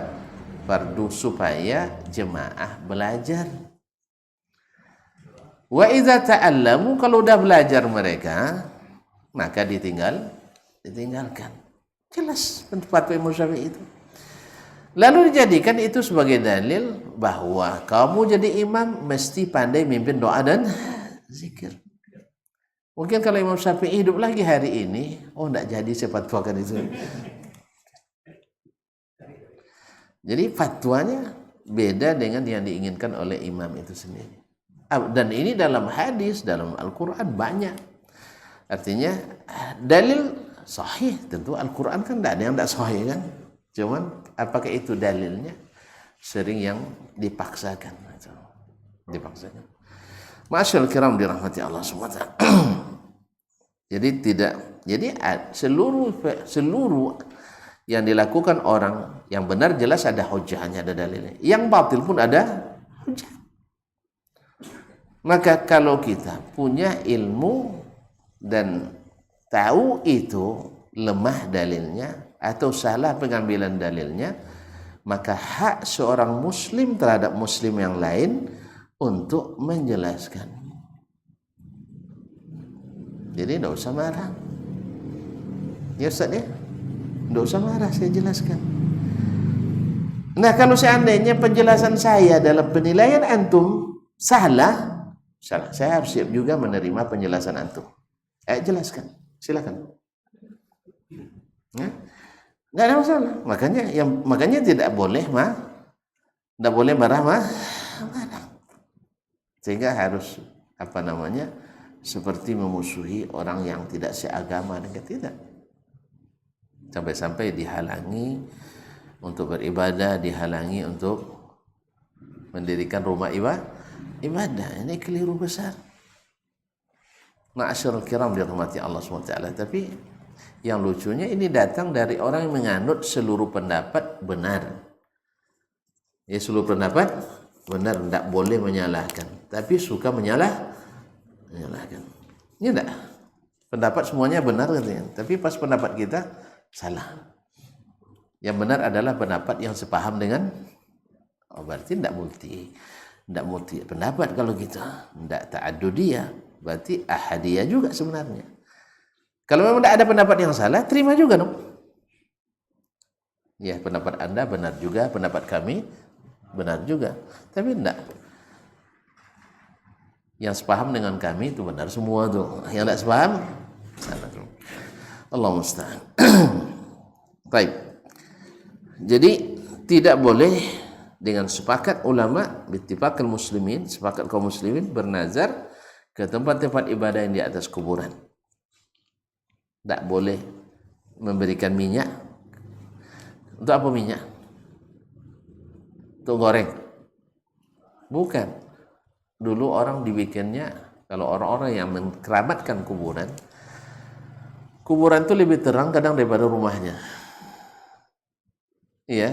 fardu supaya jemaah belajar. Wa idza ta'allamu, kalau udah belajar mereka maka ditinggalkan. Jelas pendapat Imam Syafi'i itu. Lalu dijadikan itu sebagai dalil bahwa kamu jadi imam mesti pandai mimpin doa dan zikir. Mungkin kalau Imam Syafi'i hidup lagi hari ini, enggak jadi saya fatwakan itu. Jadi fatwanya beda dengan yang diinginkan oleh imam itu sendiri. Dan ini dalam hadis, dalam Al-Quran banyak. Artinya dalil sahih, tentu Al-Quran kan tidak ada yang tidak sahih kan. Cuman apakah itu dalilnya? Sering yang dipaksakan. Masyaallah kiram dirahmati Allah SWT. Jadi seluruh yang dilakukan orang yang benar jelas ada hujahnya, ada dalilnya. Yang batil pun ada hujah. Maka kalau kita punya ilmu dan tahu itu lemah dalilnya atau salah pengambilan dalilnya, maka hak seorang muslim terhadap muslim yang lain untuk menjelaskan. Jadi tidak usah marah. Ya Ustaz ya, tidak usah marah, saya jelaskan. Nah kalau seandainya penjelasan saya dalam penilaian antum salah, saya harus siap juga menerima penjelasan antum. Jelaskan, silakan. Nggak ada masalah. Makanya tidak boleh marah. Sehingga harus seperti memusuhi orang yang tidak seagama dengan tidak. Sampai-sampai dihalangi untuk beribadah, dihalangi untuk mendirikan rumah ibadah. Ini keliru besar. Ma'asyiral kiram dirahmati Allah SWT. Tapi yang lucunya ini datang dari orang yang menganut seluruh pendapat benar. Ya, seluruh pendapat benar, tidak boleh menyalahkan. Tapi suka menyalahkan. Ini tidak. Pendapat semuanya benar katanya. Tapi pas pendapat kita salah. Yang benar adalah pendapat yang sepaham dengan berarti tidak multi pendapat kalau kita tidak ta'addudiyah, berarti ahadiyah juga sebenarnya. Kalau memang tidak ada pendapat yang salah, terima juga dong. Ya, pendapat Anda benar juga, pendapat kami benar juga. Tapi tidak. Yang sepaham dengan kami itu benar semua tuh. Yang tidak sepaham salah tuh. Allah musta'an. Baik. Jadi tidak boleh dengan sepakat ulama, bittifaqil muslimin, sepakat kaum muslimin bernazar ke tempat-tempat ibadah yang di atas kuburan. Tidak boleh memberikan minyak. Untuk apa minyak? Untuk goreng? Bukan. Dulu orang dibikinnya, kalau orang-orang yang mengkeramatkan kuburan itu lebih terang kadang daripada rumahnya. Iya.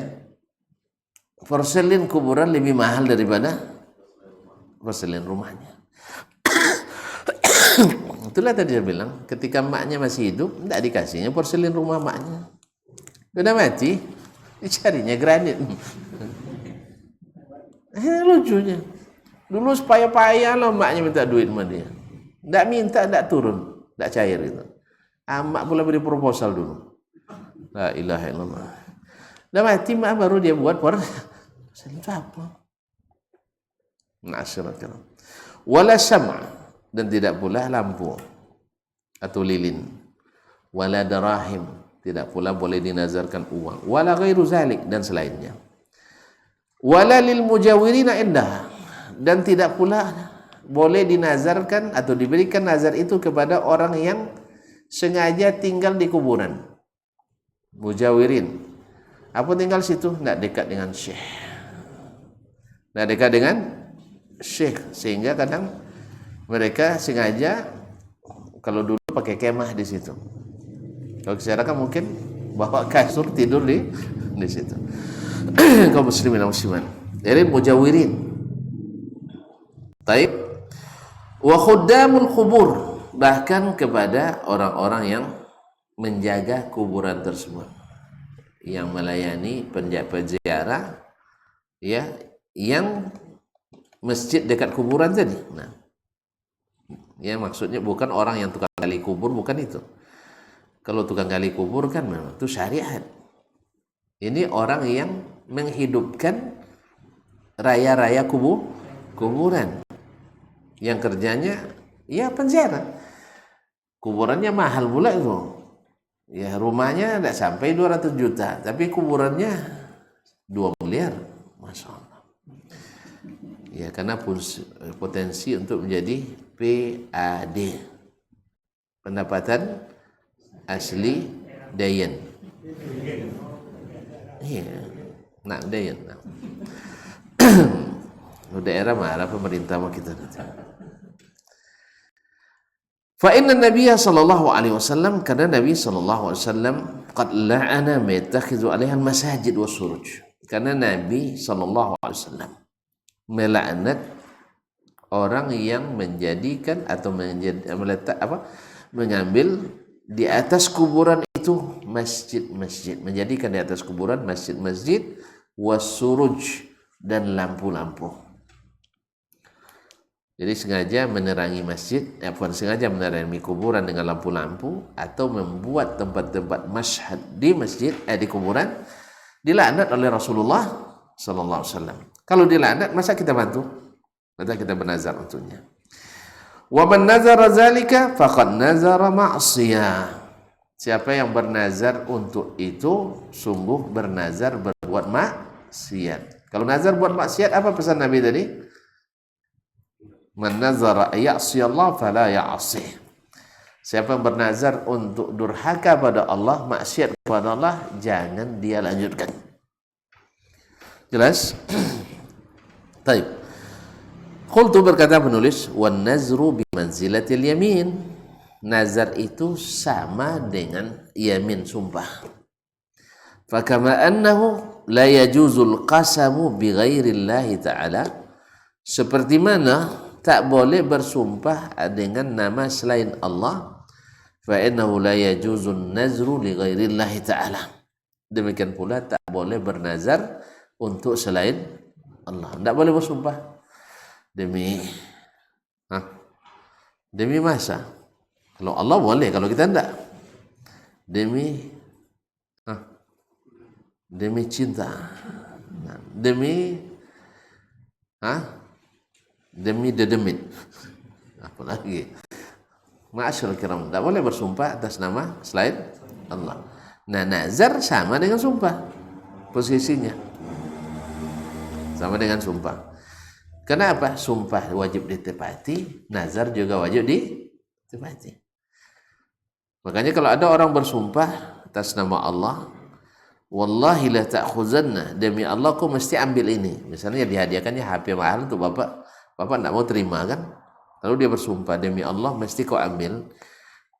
Porselin kuburan lebih mahal daripada porselin rumahnya. Itulah tadi saya bilang, ketika maknya masih hidup, tidak dikasihnya porselin rumah maknya. Sudah mati, dicarinya granit. Lucunya. Dulu payah-payah lah maknya minta duit sama dia. Tidak minta, tidak turun, tidak cair itu. Mak pula beri proposal dulu. La ilaha illallah. Dah mati mak baru dia buat porselin apa? Na'asyiral. Wala sama' dan tidak pula lampu atau lilin. Wala darahim, tidak pula boleh dinazarkan uang. Wala ghairu zalik, dan selainnya. Wala lil mujawirina indah, dan tidak pula boleh dinazarkan atau diberikan nazar itu kepada orang yang sengaja tinggal di kuburan. Mujawirin, apa tinggal situ? Tidak dekat dengan syekh, tidak dekat dengan syekh, sehingga kadang mereka sengaja, kalau dulu pakai kemah di situ. Kalau sekarang kan mungkin bawa kasur tidur di situ. Kaum muslimin dan muslimat. Dari mujawirin. Taib. Wa khuddamul kubur, bahkan kepada orang-orang yang menjaga kuburan tersebut, yang melayani penziarah, ya, yang masjid dekat kuburan tadi. Nah, ya maksudnya bukan orang yang tukang gali kubur, bukan itu. Kalau tukang gali kubur kan memang itu syariat. Ini orang yang menghidupkan raya-raya kuburan, yang kerjanya ya penziarah. Kuburannya mahal pula itu. Ya, rumahnya tidak sampai 200 juta, tapi kuburannya 2 miliar. Masya Allah. Ya, karena potensi untuk menjadi PAD, pendapatan asli dayan. Iya, nak dayan. Daerah marah pemerintah sama kita nanti. Fa inna Nabiya sallallahu alaihi wasallam, karena Nabi sallallahu alaihi wasallam qad la'ana ma yattakhidhu 'alaiha al-masajid was-suruj. Karena Nabi sallallahu alaihi wasallam melaknat orang yang menjadikan atau mengambil di atas kuburan itu masjid-masjid, menjadikan di atas kuburan masjid-masjid, was-suruj, dan lampu-lampu. Jadi sengaja menerangi masjid, bukan sengaja menerangi kuburan dengan lampu-lampu, atau membuat tempat-tempat masyhad di masjid, di kuburan, dilaknat oleh Rasulullah sallallahu alaihi wasallam. Kalau dilaknat, masa kita bantu? Masa kita bernazar untuknya. Wa man nazara zalika faqad nazara ma'siyah. Siapa yang bernazar untuk itu, sungguh bernazar berbuat maksiat. Kalau nazar buat maksiat, apa pesan Nabi tadi? Man nazara ya'si Allah fala ya'sih. Siapa yang bernazar untuk durhaka pada Allah, maksiat kepada Allah, jangan dia lanjutkan. Jelas? Taib. Qultu, berkata penulis, wan nazru bi manzilatil yamin. Nazar itu sama dengan yamin, sumpah. Fakama annahu la yajuzul qasamu bi ghairillahi ta'ala. Seperti mana tak boleh bersumpah dengan nama selain Allah, fa innahu la yajuzun nazru li ghairillahi ta'ala. Demikian pula tak boleh bernazar untuk selain Allah. Tak boleh bersumpah demi masa. Kalau Allah boleh, kalau kita tidak. Demi cinta. Demi dedemit. Apa lagi? Ma'asyarul kiram, tak boleh bersumpah atas nama selain Allah. Nah, nazar sama dengan sumpah. Posisinya sama dengan sumpah. Kenapa? Sumpah wajib ditepati, nazar juga wajib ditepati. Makanya kalau ada orang bersumpah atas nama Allah, wallahi la ta'khuzanna, demi Allah kau mesti ambil ini. Misalnya dihadiahkannya HP mahal untuk bapak tidak mau terima kan? Lalu dia bersumpah, demi Allah mesti kau ambil.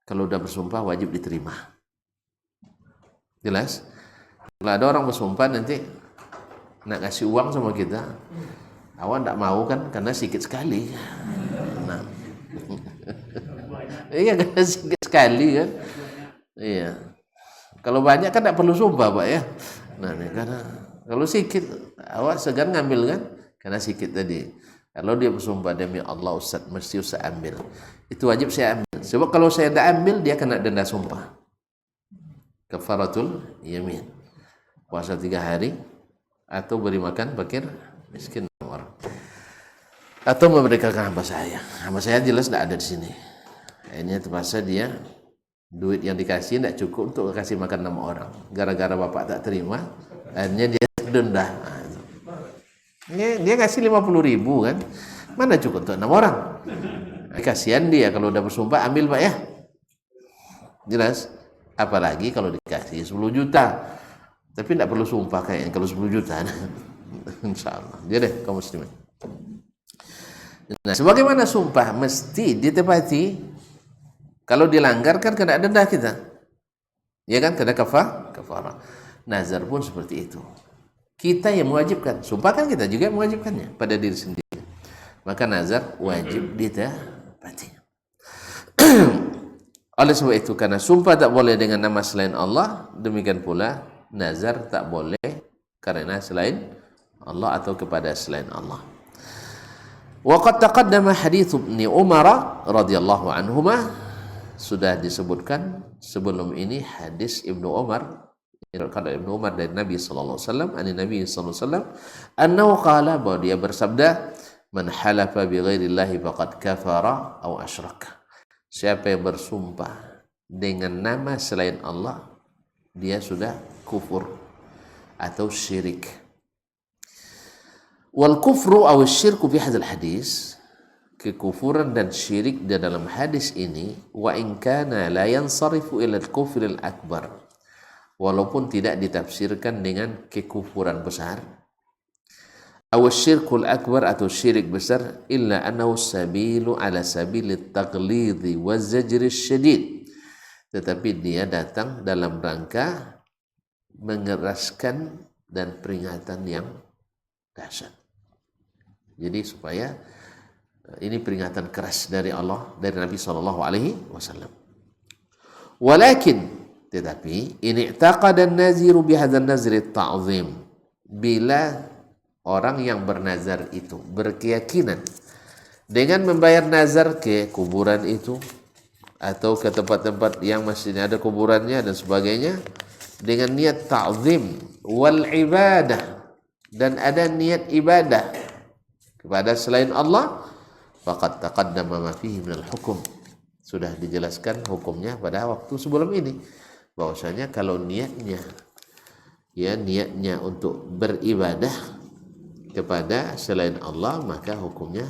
Kalau udah bersumpah wajib diterima. Jelas? Kalau ada orang bersumpah nanti nak kasih uang sama kita, awak tidak mau kan? Karena sedikit sekali. Nah. Iya, karena sedikit sekali kan? Iya. Kalau banyak kan tidak perlu sumpah, Pak ya. Nah, ini karena kalau sedikit awak segan ngambil kan? Karena sedikit tadi. Kalau dia bersumpah, demi Allah Ustaz, mesti Ustaz ambil. Itu wajib saya ambil. Sebab kalau saya tidak ambil, dia kena denda sumpah. Kafaratul yamin. Puasa 3 hari atau beri makan fakir miskin orang. Atau memerdekakan hamba saya. Hamba saya jelas tidak ada di sini. Akhirnya terpaksa dia duit yang dikasih tidak cukup untuk kasih makan 6 orang. Gara-gara bapak tak terima, akhirnya dia denda. Dia kasih 50.000 kan, mana cukup untuk 6 orang. Kasihan dia kalau udah bersumpah, ambil Pak ya. Jelas. Apalagi kalau dikasih 10 juta. Tapi tidak perlu sumpah kayaknya kalau 10 juta. Insyaallah. Dia deh kaum muslimin. Nah, sebagaimana sumpah mesti ditepati. Kalau dilanggar kan kena denda kita. Ya kan, kena kafarah. Nazar pun seperti itu. Kita yang mewajibkan. Sumpah kan kita juga mewajibkannya pada diri sendiri. Maka nazar wajib ditepati. Oleh sebab itu, karena sumpah tak boleh dengan nama selain Allah, demikian pula nazar tak boleh karena selain Allah atau kepada selain Allah. Wa qad taqaddama hadits Ibnu Umar radhiyallahu anhuma, sudah disebutkan sebelum ini hadis Ibnu Umar, kata Ibnu Umar dari Nabi sallallahu alaihi wasallam, Nabi sallallahu alaihi wasallam, annahu qala, bahwa dia bersabda, man halafa bi ghairillahi faqad kafara aw asyraka. Siapa yang bersumpah dengan nama selain Allah, dia sudah kufur atau syirik. Wal kufru aw syirku fi hadzal hadis, kekufuran dan syirik di dalam hadis ini, wa in kana la yansarifu ila al-kufr al-akbar, walaupun tidak ditafsirkan dengan kekufuran besar, aw syirkul akbar atau syirik besar, illa annahu sabilu ala sabilit taghlidhi wa zajri syadid, tetapi dia datang dalam rangka mengeraskan dan peringatan yang dahsyat. Jadi supaya ini peringatan keras dari Allah, dari Nabi sallallahu alaihi wasallam. Walakin, tetapi ini i'taqada an-naziru bihadzal nazri at-ta'zim, bila orang yang bernazar itu berkeyakinan dengan membayar nazar ke kuburan itu atau ke tempat-tempat yang masih ada kuburannya dan sebagainya dengan niat ta'zim wal ibadah, dan ada niat ibadah kepada selain Allah, faqad taqaddama ma fihi minal hukum, sudah dijelaskan hukumnya pada waktu sebelum ini, bahwasanya kalau niatnya untuk beribadah kepada selain Allah, maka hukumnya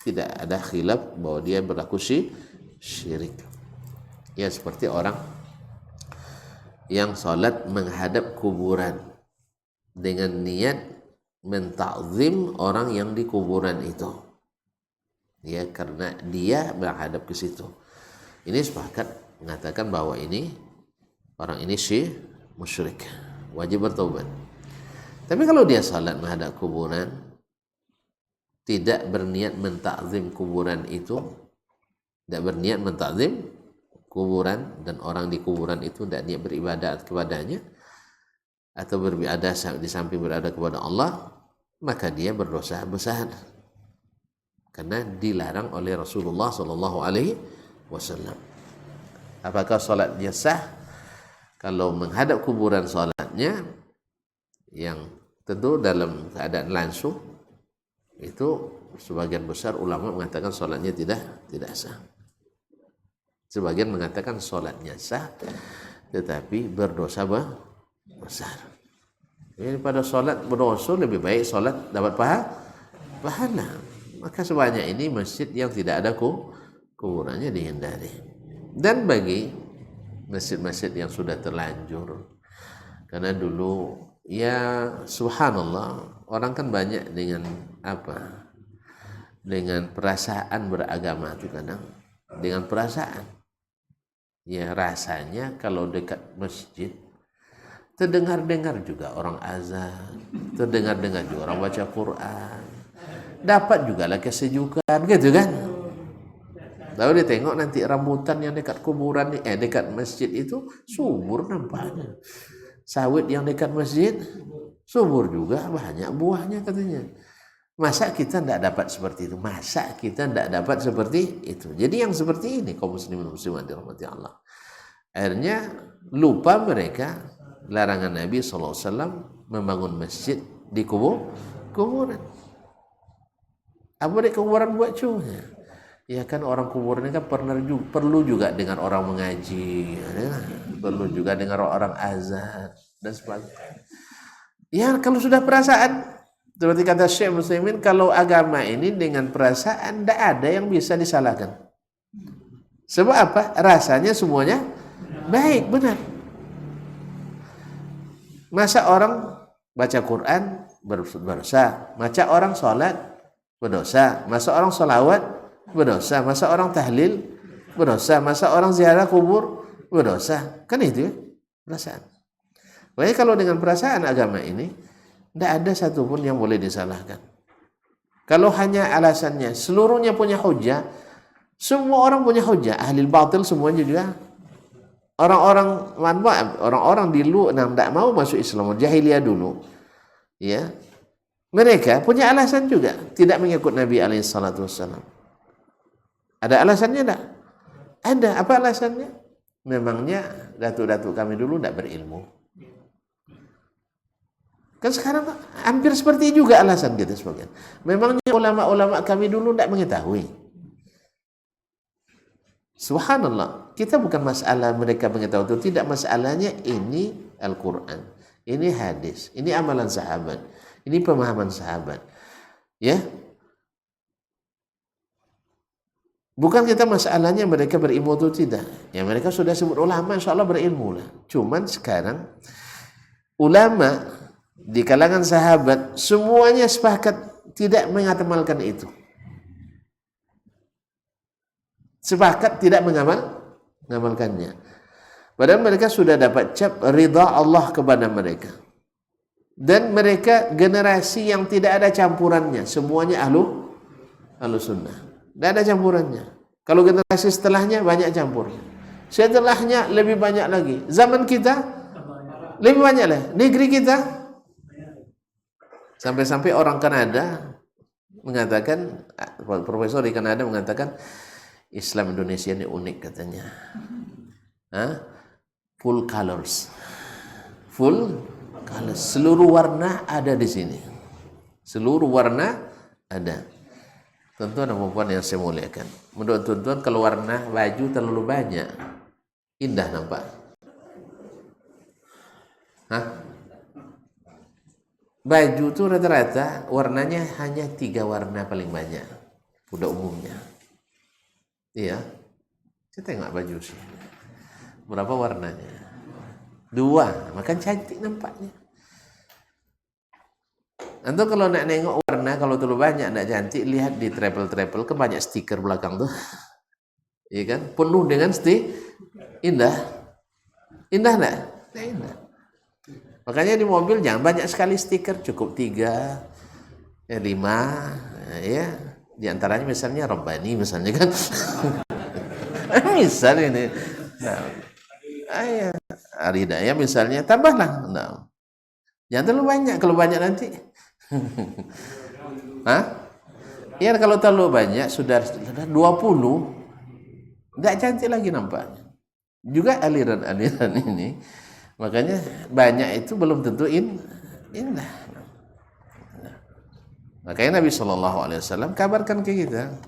tidak ada khilaf bahwa dia berlaku syirik. Ya, seperti orang yang salat menghadap kuburan dengan niat mentakzim orang yang di kuburan itu, ya, karena dia menghadap ke situ. Ini sepakat mengatakan bahwa ini orang ini musyrik, wajib bertobat. Tapi kalau dia salat menghadap kuburan, tidak berniat mentakzim kuburan itu, tidak berniat mentakzim kuburan, dan orang di kuburan itu tidak niat beribadah kepadanya atau beribadah di samping berada kepada Allah, maka dia berdosa besar karena dilarang oleh Rasulullah Shallallahu Alaihi Wasallam. Apakah salatnya sah? Kalau menghadap kuburan salatnya yang tentu dalam keadaan langsung, itu sebagian besar ulama mengatakan salatnya tidak sah. Sebagian mengatakan salatnya sah tetapi berdosa besar. Jadi pada salat berdosa lebih baik salat dapat pahala. Maka sebanyak ini masjid yang tidak ada kuburannya dihindari. Dan bagi masjid-masjid yang sudah terlanjur, karena dulu ya subhanallah orang kan banyak dengan dengan perasaan beragama itu, kadang dengan perasaan, ya rasanya kalau dekat masjid terdengar juga orang azan, terdengar juga orang baca Quran, dapat juga lah kesejukan gitu kan. Lalu dia tengok nanti rambutan yang dekat kuburan dekat masjid itu subur nampaknya, sawit yang dekat masjid subur juga, banyak buahnya katanya. Masa kita tidak dapat seperti itu? Masa kita tidak dapat seperti itu? Jadi yang seperti ini kaum muslimin muslimat dirahmati Allah, akhirnya lupa mereka larangan Nabi SAW membangun masjid di kuburan. Apa di kuburan buat cunya? Ya kan orang kuburan ini kan perlu juga dengan orang mengaji, ya, perlu juga dengan orang azan dan sebagainya. Ya kalau sudah perasaan, seperti kata Syekh Muslimin, kalau agama ini dengan perasaan tidak ada yang bisa disalahkan. Sebab apa? Rasanya semuanya baik, benar. Masa orang baca Quran berdosa, masa orang sholat berdosa, masa orang sholawat berdosa, masa orang tahlil berdosa, masa orang ziarah kubur berdosa, kan itu ya perasaan. Makanya kalau dengan perasaan agama ini tidak ada satupun yang boleh disalahkan. Kalau hanya alasannya seluruhnya punya hujah, semua orang punya hujah, ahli batil semuanya juga. Orang-orang dulu yang tidak mau masuk Islam, jahiliyah dulu, ya, mereka punya alasan juga tidak mengikut Nabi SAW. Ada alasannya tak? Ada. Apa alasannya? Memangnya datuk-datuk kami dulu tidak berilmu. Kan sekarang hampir seperti juga alasan kita sebagian. Memangnya ulama-ulama kami dulu tidak mengetahui. Subhanallah, kita bukan masalah mereka mengetahui itu, tidak, masalahnya ini Al-Quran, ini hadis, ini amalan sahabat, ini pemahaman sahabat, ya. Bukan kita masalahnya mereka berilmu atau tidak, ya mereka sudah sebut ulama, insya Allah berilmu lah. Cuman sekarang ulama di kalangan sahabat semuanya sepakat tidak mengamalkan itu. Sepakat tidak mengamalkannya. Padahal mereka sudah dapat cap ridha Allah kepada mereka. Dan mereka generasi yang tidak ada campurannya. Semuanya ahlu sunnah. Tidak ada campurannya. Kalau generasi setelahnya banyak campurnya. Setelahnya lebih banyak lagi. Zaman kita lebih banyak lah. Negeri kita sampai-sampai orang Kanada mengatakan, profesor di Kanada mengatakan Islam Indonesia ini unik katanya. Full colors. Full colors. Seluruh warna ada di sini. Seluruh warna ada. Tuan-tuan dan puan yang saya muliakan. Menurut tuan-tuan kalau warna baju terlalu banyak, indah nampak. Baju tuh rata-rata warnanya hanya 3 warna paling banyak. Udah umumnya. Iya. Saya tengok baju sih. Berapa warnanya? 2. Maka cantik nampaknya. Antum kalau nak nengok warna, kalau terlalu banyak nak cantik, lihat di travel ke banyak stiker belakang tuh. Iya kan? Penuh dengan indah. Indah enggak? Nah, indah. Makanya di mobil jangan banyak sekali stiker, cukup 3, 5, ya. Di antaranya misalnya Rabbani misalnya kan. Misal ini. Nah, Aridaya misalnya, tambahlah. Nah. Jangan terlalu banyak, kalau banyak nanti. Ya kalau terlalu banyak sudah 20, tidak cantik lagi nampaknya. Juga aliran-aliran ini, makanya banyak itu belum tentu indah. Makanya Nabi SAW kabarkan ke kita,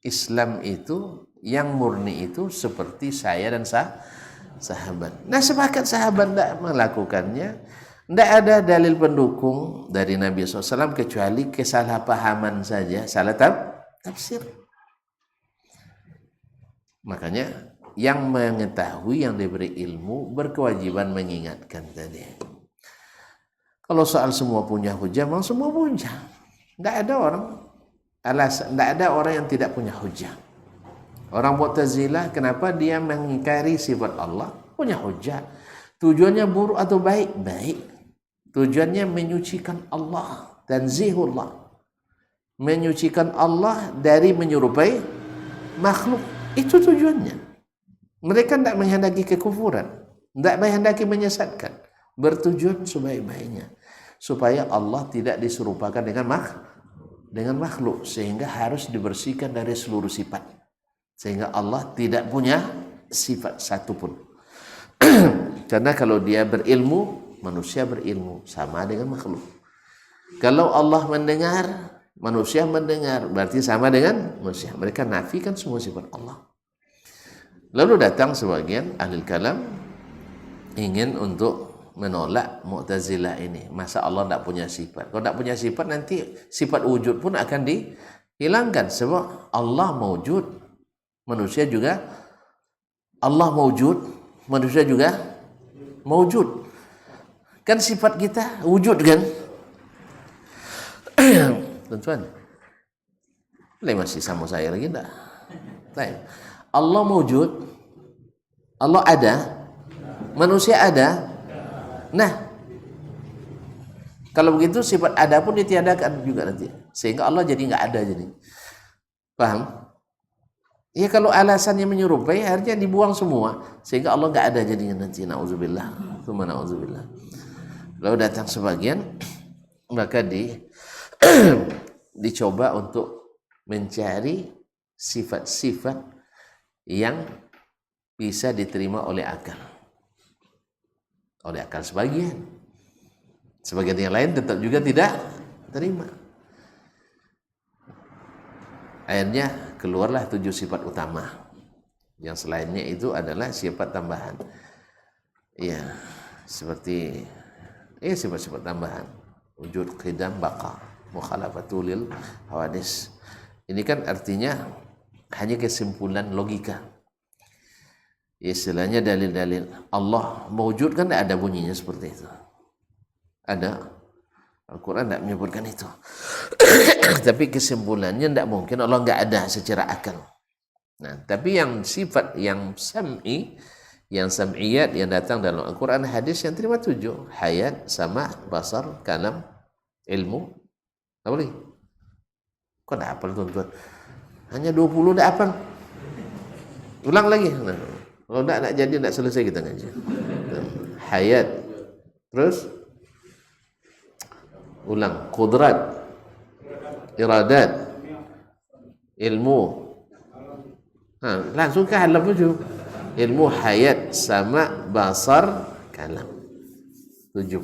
Islam itu yang murni itu seperti saya dan sahabat. Nah, sepakat sahabat tidak melakukannya. Tidak ada dalil pendukung dari Nabi SAW kecuali kesalahpahaman saja, salah tafsir. Makanya yang mengetahui, yang diberi ilmu berkewajiban mengingatkan tadi. Kalau soal semua punya hujah, memang semua punya. Tidak ada orang yang tidak punya hujah. Orang Mu'tazilah kenapa dia mengingkari sifat Allah? Punya hujah. Tujuannya buruk atau baik? Baik. Tujuannya menyucikan Allah, tanzihullah. Menyucikan Allah dari menyerupai makhluk. Itu tujuannya. Mereka tidak menghendaki kekufuran, tidak menghendaki menyesatkan. Bertujuan sebaik-baiknya. Supaya Allah tidak diserupakan dengan makhluk. Sehingga harus dibersihkan dari seluruh sifat. Sehingga Allah tidak punya sifat satupun. Karena kalau dia berilmu, manusia berilmu sama dengan makhluk. Kalau Allah mendengar, manusia mendengar, berarti sama dengan manusia. Mereka nafikan semua sifat Allah. Lalu datang sebagian ahli kalam ingin untuk menolak Mu'tazilah ini. Masa Allah tidak punya sifat? Kalau tidak punya sifat, nanti sifat wujud pun akan dihilangkan. Sebab Allah mawjud, manusia juga. Allah mawjud, manusia juga mawjud. Kan sifat kita wujud kan? Tuan-tuan, masih sama saya lagi enggak? Allah mawjud, Allah ada, manusia ada. Nah, kalau begitu sifat ada pun ditiadakan juga nanti. Sehingga Allah jadi enggak ada jadi. Paham? Ya kalau alasannya menyerupai, akhirnya dibuang semua. Sehingga Allah enggak ada jadinya nanti. Na'udzubillah. Tsumma na'udzubillah. Lalu datang sebagian, maka dicoba untuk mencari sifat-sifat yang bisa diterima oleh akal. Oleh akal sebagian. Sebagian yang lain tetap juga tidak terima. Akhirnya keluarlah 7 sifat utama. Yang selainnya itu adalah sifat tambahan. Ya, seperti sifat-sifat tambahan. Wujud, qidam, baqa, mukhalafatul lil hawadis. Ini kan artinya hanya kesimpulan logika. Istilahnya dalil-dalil. Allah mewujud kan tidak ada bunyinya seperti itu. Ada. Al-Quran tidak menyebutkan itu. Tapi kesimpulannya tidak mungkin Allah tidak ada secara akal. Nah, tapi yang sifat yang sam'i, yang sam'iyat yang datang dalam Al-Quran, hadis yang terima 7. Hayat, sama, basar, kalam, ilmu. Apa lagi? Kok tidak hafal tuan-tuan? Hanya 20 tidak hafal. Ulang lagi. Nah, kalau tidak jadi, tidak selesai kita ngaji. Hayat. Terus? Ulang. Qudrat. iradat, ilmu. Langsung ke alam tujuh. Ilmu, hayat, sama, basar, kalam. 7.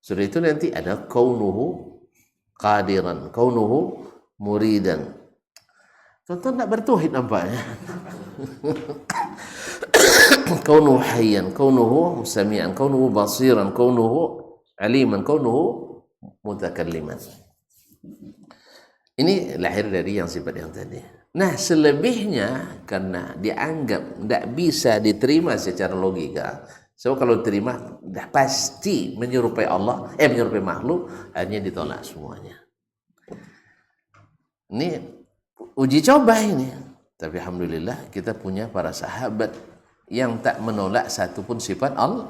Sudah itu nanti ada kaunuhu qadiran, kaunuhu muridan. Tuan-tuan tak bertauhid nampaknya. Kaunuhu hayyan, kaunuhu sami'an, kaunuhu basiran, kaunuhu aliman, kaunuhu mutakalliman. Ini lahir dari yang sifat yang tadi. Nah, selebihnya karena dianggap tidak bisa diterima secara logika. So kalau diterima dah pasti menyerupai Allah, menyerupai makhluk, akhirnya ditolak semuanya. Ini uji coba ini. Tapi alhamdulillah kita punya para sahabat yang tak menolak satupun sifat Allah.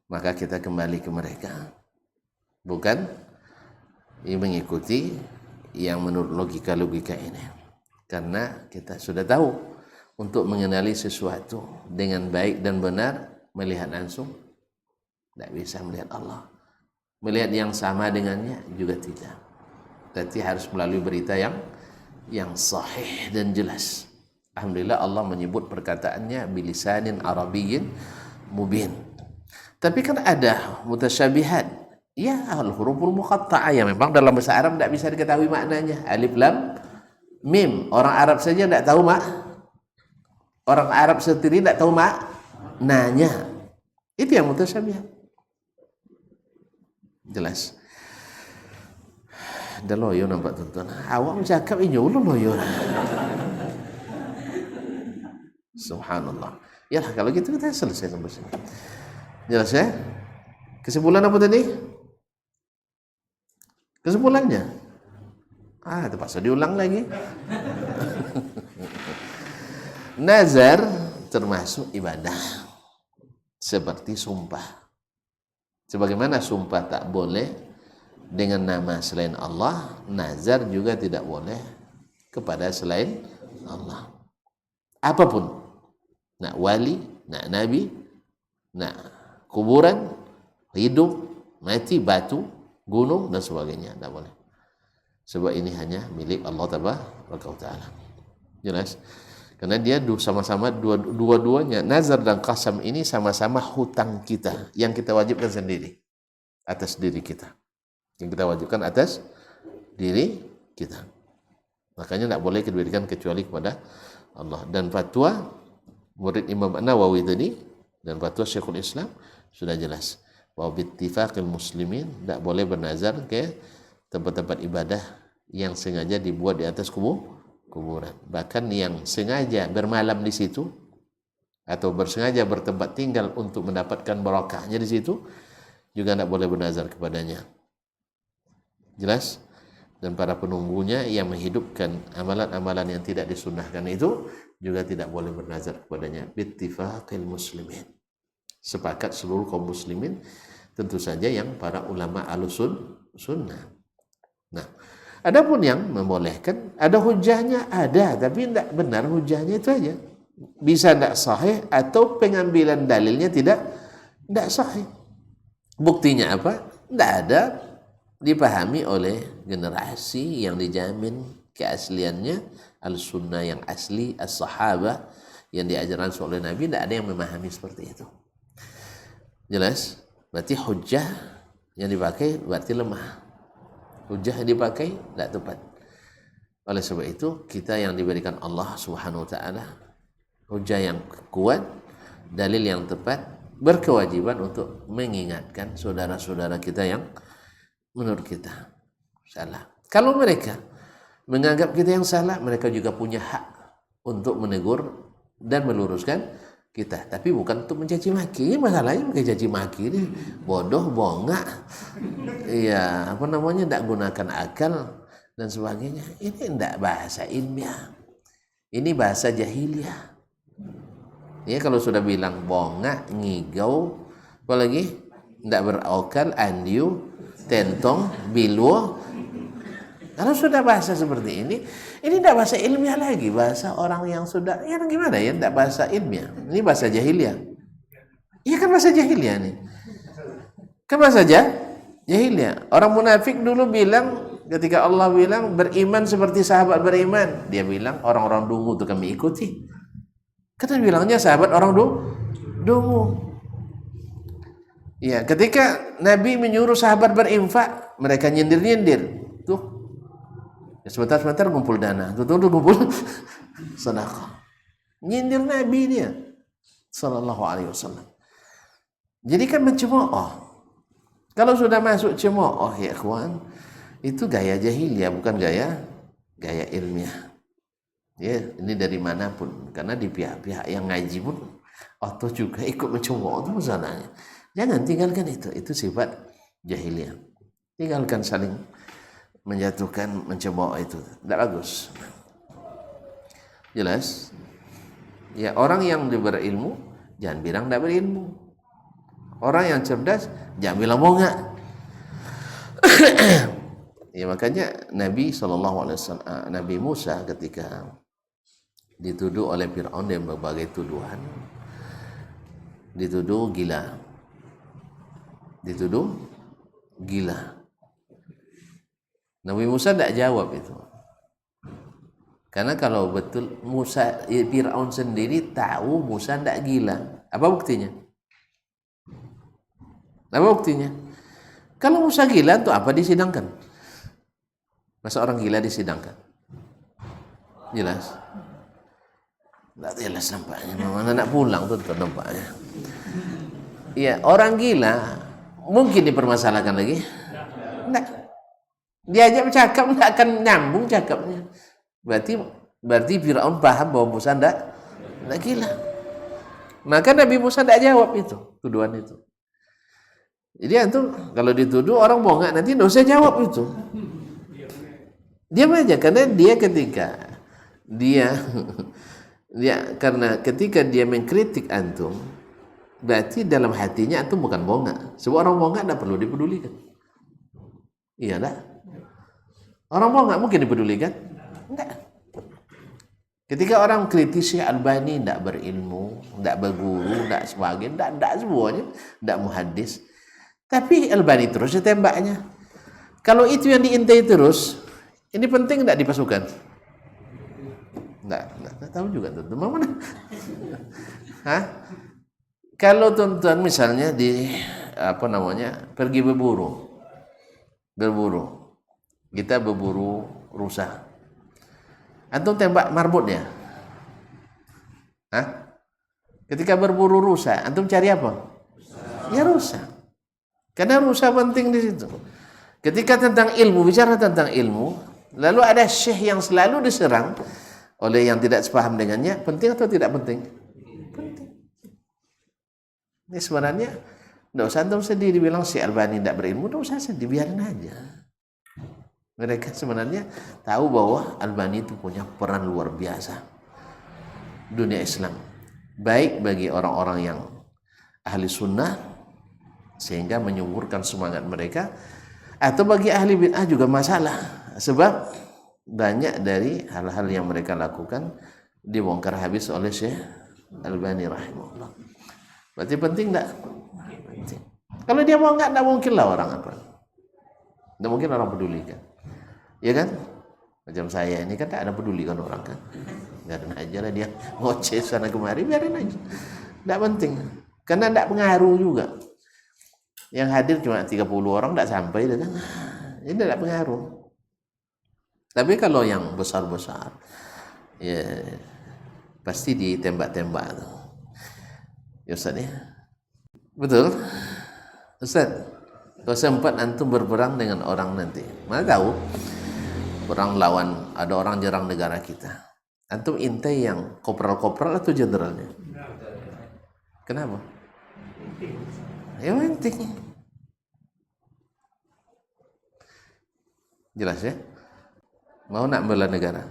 Maka kita kembali ke mereka. Bukan mengikuti yang menurut logika-logika ini. Karena kita sudah tahu untuk mengenali sesuatu dengan baik dan benar, melihat langsung tidak bisa melihat Allah. Melihat yang sama dengannya juga tidak. Tapi harus melalui berita yang sahih dan jelas. Alhamdulillah Allah menyebut perkataannya bilisanin arabiyyin mubin. Tapi kan ada mutasyabihat. Ya, al-huruful muqatta'ah yang memang dalam bahasa Arab tidak bisa diketahui maknanya. Alif lam mim. Orang Arab saja tidak tahu orang Arab sendiri tidak tahu maknanya. Itu yang mutasyabihat. Jelas. Ada loyo nampak tuan-tuan. Awak cakap ini ulu loyo. Subhanallah. Ya kalau gitu kita selesai sampai sini. Jelas ya? Kesimpulan apa tadi? Kesimpulannya, terpaksa diulang lagi. Nazar termasuk ibadah, seperti sumpah. Sebagaimana sumpah tak boleh dengan nama selain Allah, nazar juga tidak boleh kepada selain Allah. Apapun, nak wali, nak nabi, nak kuburan, hidup, mati, batu, gunung dan sebagainya, tidak boleh. Sebab ini hanya milik Allah Taala. Jelas? Karena dia sama-sama dua-duanya, nazar dan qasam ini sama-sama hutang kita yang kita wajibkan sendiri atas diri kita. Yang kita wajibkan atas diri kita. Makanya tidak boleh diberikan kecuali kepada Allah. Dan fatwa murid Imam Nawawi tadi dan fatwa Syekhul Islam sudah jelas. Bahwa bittifaqil muslimin tidak boleh bernazar ke tempat-tempat ibadah yang sengaja dibuat di atas kuburan. Bahkan yang sengaja bermalam di situ atau bersengaja bertempat tinggal untuk mendapatkan barakahnya di situ juga tidak boleh bernazar kepadanya. Jelas? Dan para penunggunya yang menghidupkan amalan-amalan yang tidak disunnahkan itu juga tidak boleh bernazar kepadanya. Bittifaqil muslimin. Sepakat seluruh kaum muslimin, tentu saja yang para ulama sunnah. Nah, adapun yang membolehkan, ada hujahnya, ada, tapi tidak benar hujahnya itu aja. Bisa tidak sahih atau pengambilan dalilnya tidak sahih. Buktinya apa? Tidak ada dipahami oleh generasi yang dijamin keasliannya al-sunnah yang asli, as-sahabah yang diajarkan oleh Nabi, tidak ada yang memahami seperti itu. Jelas? Berarti hujah yang dipakai berarti lemah. Hujah yang dipakai tidak tepat. Oleh sebab itu, kita yang diberikan Allah Subhanahu wa taala hujah yang kuat, dalil yang tepat, berkewajiban untuk mengingatkan saudara-saudara kita yang menurut kita salah. Kalau mereka menganggap kita yang salah, mereka juga punya hak untuk menegur dan meluruskan kita, tapi bukan untuk mencaci maki. Masalahnya bukan caci maki ini, bodoh, bongak, iya, tidak gunakan akal dan sebagainya. Ini tidak bahasa ilmiah, ini bahasa jahiliyah. Ya, kalau sudah bilang bongak, ngigau, apalagi tidak berakal, andiu, tentong, biluo. Kalau sudah bahasa seperti ini tidak bahasa ilmiah lagi, bahasa orang yang sudah, ya gimana ya, tidak bahasa ilmiah. Ini bahasa jahiliyah. Iya kan bahasa jahiliyah nih. Kan bahasa jahiliyah. Orang munafik dulu bilang Ketika Allah bilang beriman seperti sahabat beriman, dia bilang orang-orang dungu itu kami ikuti. Karena bilangnya sahabat orang dungu. Ya, ketika Nabi menyuruh sahabat berinfak, mereka nyindir-nyindir. Tuh, ya sebentar-sebentar ngumpul dana, tuh ngumpul sedekah. Nyindir Nabi dia, sallallahu alaihi wasallam. Jadi kan mencemooh. Kalau sudah masuk cemooh, ya ikhwan, itu gaya jahiliyah, bukan gaya ilmiah. Ya, ini dari manapun, karena di pihak-pihak yang ngaji pun, atau juga ikut mencemooh itu masalahnya. Jangan tinggalkan itu sifat jahiliyah. Tinggalkan saling menjatuhkan, mencemooh itu, tidak bagus. Jelas? Ya, orang yang berilmu jangan bilang tidak berilmu. Orang yang cerdas jangan bilang bohong. Ya, makanya Nabi SAW, Nabi Musa ketika dituduh oleh Fir'aun dengan berbagai tuduhan, dituduh gila. Nabi Musa tidak jawab itu. Karena kalau betul Fir'aun sendiri tahu Musa tidak gila. Apa buktinya? Kalau Musa gila itu apa disidangkan? Masa orang gila disidangkan? Jelas? Tidak jelas nampaknya. Mana nak pulang tuh nampaknya. Iya, orang gila mungkin dipermasalahkan lagi? Tidak. Diajak bercakap tidak akan nyambung cakapnya. Berarti Fir'aun paham bahwa Musa tidak gila. Maka Nabi Musa tidak jawab itu, tuduhan itu. Jadi antum kalau dituduh orang bohong, nanti tidak usah jawab itu. Diam aja, karena dia ketika dia mengkritik antum, berarti dalam hatinya antum bukan bohong. Sebab orang bohong tidak perlu dipedulikan. Iya tak? Orang bohong mungkin dipedulikan? Tidak. Ketika orang kritisi Albani tidak berilmu, tidak berguru, tidak sebagainya, tidak semuanya, tidak muhaddis. Tapi Albani terus ditembaknya. Kalau itu yang diintai terus, ini penting tidak dipasukan? Tidak tahu juga tuh. Mana? Hah? Kalau tuan-tuan misalnya pergi berburu, kita berburu rusa. Antum tembak marbotnya. Hah? Ketika berburu rusa, antum cari apa? Ya rusa. Karena rusa penting di situ. Ketika bicara tentang ilmu, lalu ada syekh yang selalu diserang oleh yang tidak sepaham dengannya, penting atau tidak penting? Penting. Ini sebenarnya tidak usah antum sedih dibilang si Albani tidak berilmu, tidak usah sedih, biarin aja. Mereka sebenarnya tahu bahwa Albani itu punya peran luar biasa dunia Islam, baik bagi orang-orang yang ahli sunnah sehingga menyuburkan semangat mereka, atau bagi ahli bid'ah juga masalah, sebab banyak dari hal-hal yang mereka lakukan dibongkar habis oleh Syekh Albani rahimahullah. Berarti penting tak? Penting. Kalau dia mau tidak mungkin lah orang apa? Tidak mungkin orang pedulikan. Ya kan? Macam saya ini kan tak ada peduli kan orang kan. Biarin aja lah dia ngoceh sana kemari, biarin aja. Tidak penting. Karena tidak pengaruh juga. Yang hadir cuma 30 orang, tidak sampai kan. Ini tidak pengaruh. Tapi kalau yang besar-besar, ya pasti ditembak-tembak. Ya Ustaz ya. Betul? Ustaz, kalau sempat antum berperang dengan orang nanti, mana tahu perang lawan, ada orang nyerang negara kita, antum intai yang kopral-kopral atau jenderalnya? Kenapa? Ya penting. Jelas ya? Mau nak bela negara?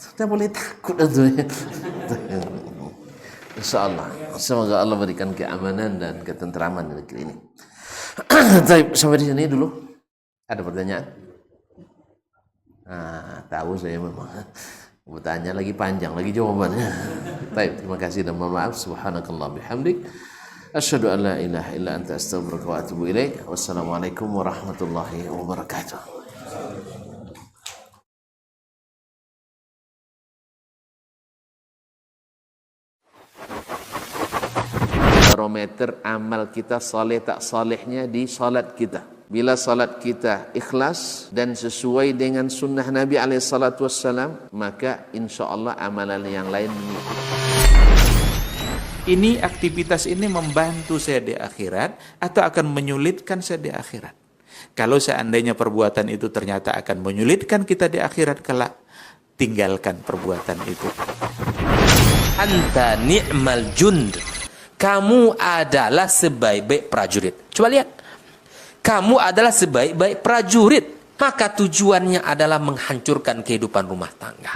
Sudah boleh takut itu ya. InsyaAllah. Semoga Allah berikan keamanan dan ketentraman di negeri ini. Sampai di sini dulu. Ada pertanyaan? Tahu saya memang. Bertanya lagi panjang lagi jawabannya. Baik, terima kasih dan mohon maaf. Subhanakallah bihamdik. Asyhadu an la ilaha illa anta astaghfiruka wa atubu ilaik. Wassalamualaikum warahmatullahi wabarakatuh. Barometer amal kita saleh tak salehnya di salat kita. Bila salat kita ikhlas dan sesuai dengan sunnah Nabi SAW, maka insya Allah amalan yang lain mengikuti. Ini aktivitas ini membantu saya di akhirat atau akan menyulitkan saya di akhirat? Kalau seandainya perbuatan itu ternyata akan menyulitkan kita di akhirat kelak, tinggalkan perbuatan itu. Anta ni'mal jund. Kamu adalah sebaik-baik prajurit. Coba lihat. Kamu adalah sebaik-baik prajurit. Maka tujuannya adalah menghancurkan kehidupan rumah tangga.